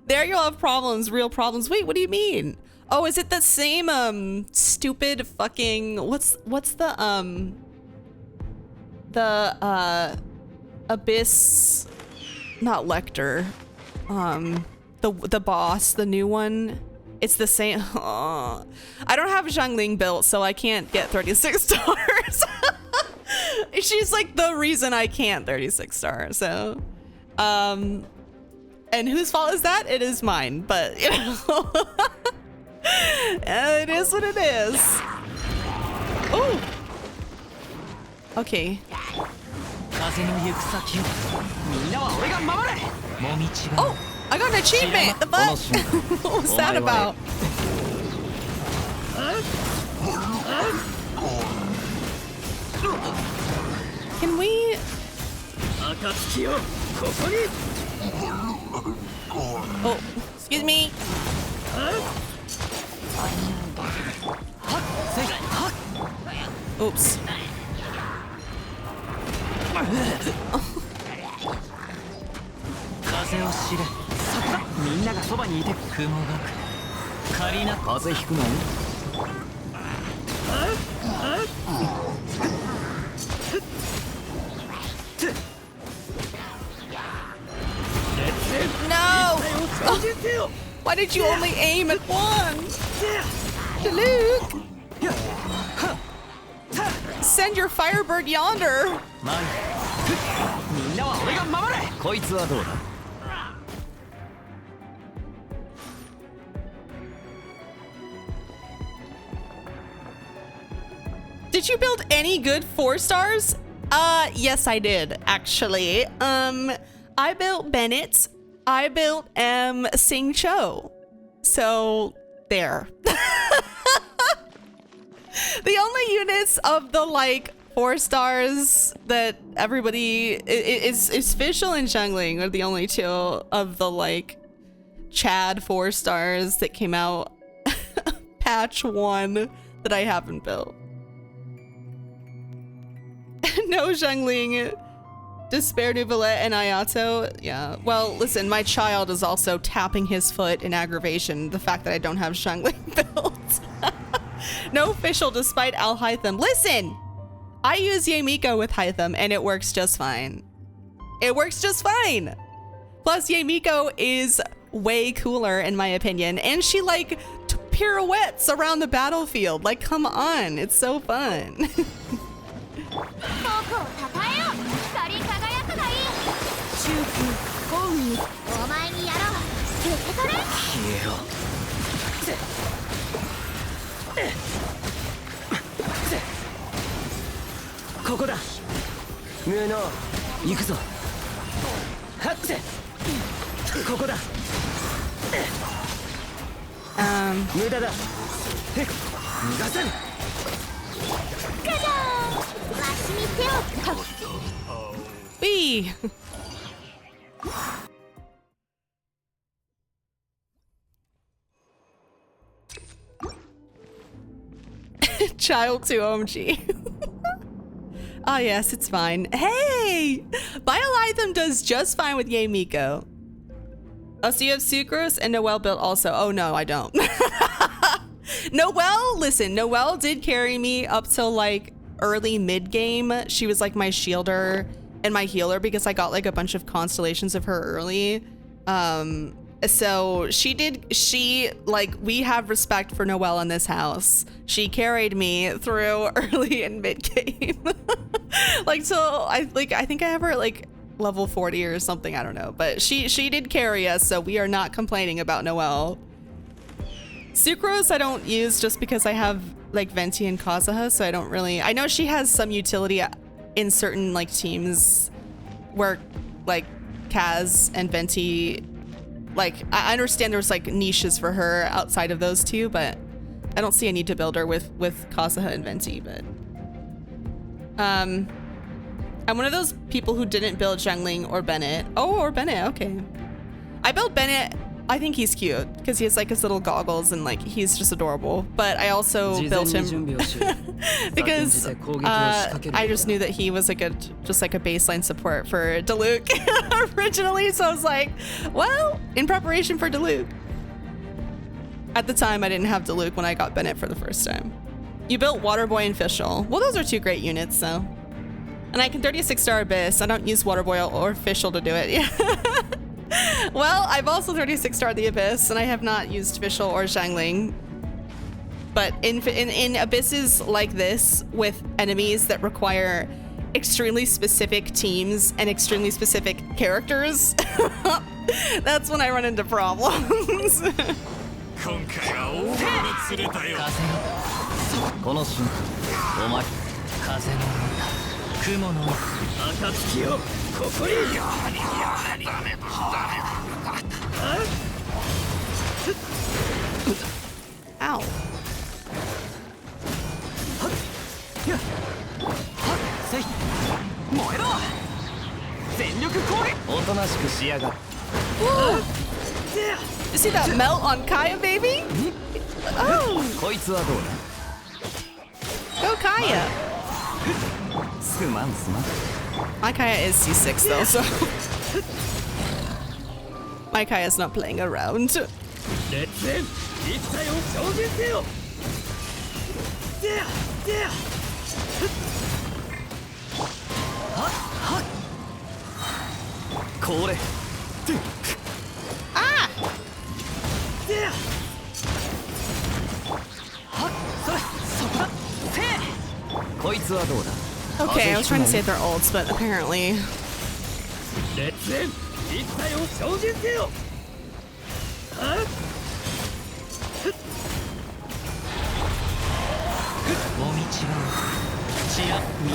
There you'll have problems, real problems. Wait, what do you mean? Oh, is it the same, stupid fucking, what's the Abyss, not Lecter, the boss, the new one. It's the same. Oh. I don't have Zhangling built, so I can't get 36 stars. She's like the reason I can't 36 stars. So, and whose fault is that? It is mine, but you know, it is what it is. Oh, okay. Oh, I got an achievement. The fuck? What was that about? Can we? Oh, excuse me. Oops. No! Oh, why did you only aim at one? Luke! Send your Firebird yonder! Did you build any good 4 stars? Yes I did, actually. I built Bennett. I built Sing Cho. So there. The only units of the like 4 stars that everybody is Fischl and Zhangling are the only 2 of the like Chad 4 stars that came out patch 1 that I haven't built. No Zhangling, Despair, Nuvolette, and Ayato. Yeah, well, listen, my child is also tapping his foot in aggravation, the fact that I don't have Zhangling built. No Fischl despite Al Hytham. Listen, I use Yamiko with Hytham and it works just fine. It works just fine. Plus, Yamiko is way cooler in my opinion, and she like pirouettes around the battlefield. Like, come on, it's so fun. Wee. Child to OMG. Ah, yes, it's fine. Hey! Biolithum does just fine with Yamiko. Oh, so you have Sucrose and Noelle built also. Oh, no, I don't. Noelle, listen, Noelle did carry me up till like early mid game. She was like my shielder and my healer because I got like a bunch of constellations of her early. So we have respect for Noelle in this house. She carried me through early and mid game. Like, so I think I have her at like level 40 or something, I don't know, but she did carry us, so we are not complaining about Noelle. Sucrose I don't use just because I have like Venti and Kazuha, so I don't really, I know she has some utility in certain like teams where like Kaz and Venti, like I understand there's like niches for her outside of those two, but I don't see a need to build her with Kazuha and Venti. But I'm one of those people who didn't build Zhengling or Bennett. Oh, or Bennett, okay. I built Bennett. I think he's cute because he has like his little goggles and like he's just adorable. But I also built him because I just knew that he was like just like a baseline support for Diluc originally. So I was like, well, in preparation for Diluc. At the time, I didn't have Diluc when I got Bennett for the first time. You built Waterboy and Fischl. Well, those are two great units, though. And I can 36-star Abyss. I don't use Waterboy or Fischl to do it. Yeah. Well, I've also 36-starred the Abyss, and I have not used Fischl or Zhangling. But in abysses like this, with enemies that require extremely specific teams and extremely specific characters, that's when I run into problems. Ow. You see that melt on Kaya, baby? Oh! Go Kaya! My Kaya is C6 though, so my Kaya's not playing around. Ah! Okay, I was trying to save their ults, but apparently.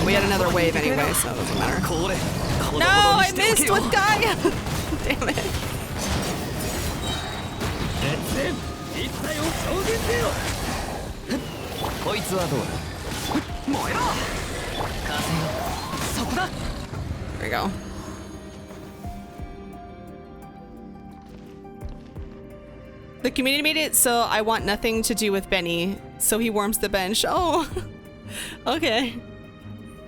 We had another wave anyway, so it doesn't matter. No, I missed with Gaia! Damn it. There we go. The community made it so I want nothing to do with Benny, so he warms the bench. Oh, okay.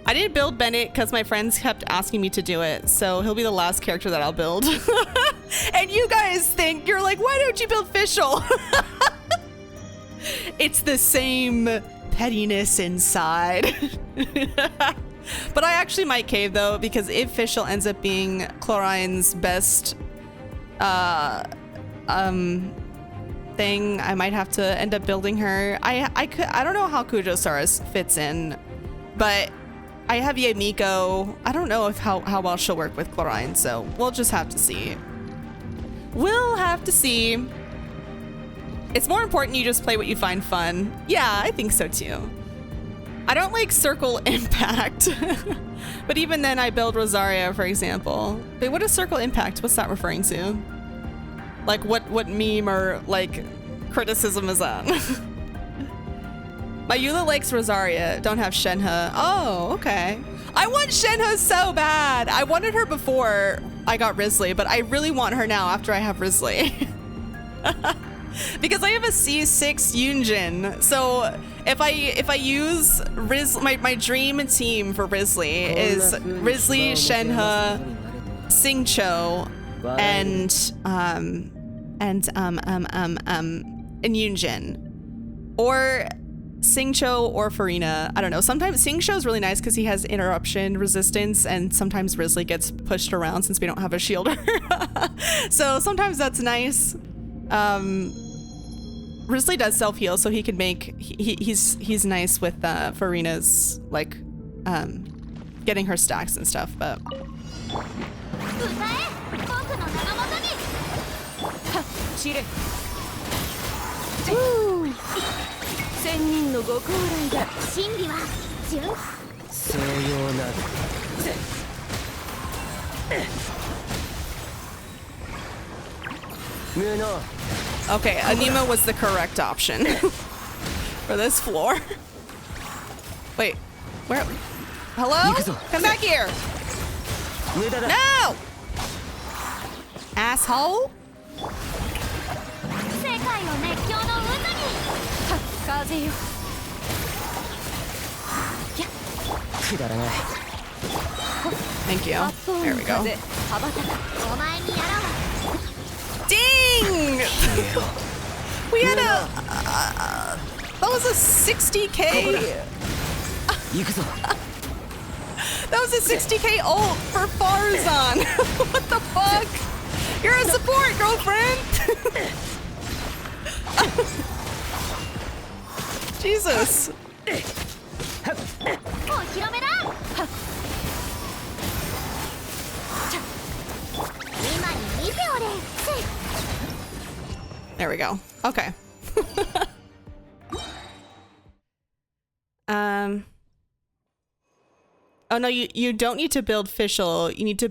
I didn't build Bennett because my friends kept asking me to do it, so he'll be the last character that I'll build. And you guys think, you're like, why don't you build Fischl? It's the same pettiness inside. But I actually might cave though, because if Fischl ends up being Chlorine's best thing, I might have to end up building her. I don't know how Kujo-Saurus fits in, but I have Yamiko. I don't know if how well she'll work with Chlorine, so we'll just have to see. We'll have to see. It's more important you just play what you find fun. Yeah, I think so too. I don't like circle impact. But even then I build Rosaria, for example. Wait, what is circle impact? What's that referring to? Like what meme or like criticism is that? My Eula likes Rosaria, don't have Shenhe. Oh, okay. I want Shenhe so bad. I wanted her before I got Risley, but I really want her now after I have Risley. Because I have a C6 Yunjin. So if I use my dream team for Risley is Risley, Shenhe, Xingqiu, and Yunjin. Or Singcho or Farina. I don't know. Sometimes Singcho's really nice because he has interruption resistance, and sometimes Risley gets pushed around since we don't have a shielder. So sometimes that's nice. Risley does self-heal, so he can make he's nice with Farina's like getting her stacks and stuff, but Woo. 千人のご高麗だ。真理は純。そうようなる。無能。 Okay, Anima was the correct option for this floor. Wait, where? Hello? Come back here. No! Asshole? 世界を熱狂の渦に。風よ。くだらない。 Thank you. There we go. 羽ばたか。お前にやらは。 Ding! We had a that was a 60k. That was a 60k ult for Farzan. What the fuck? You're a support, girlfriend. Jesus. There we go. Okay. Oh no, you don't need to build Fischl. You need to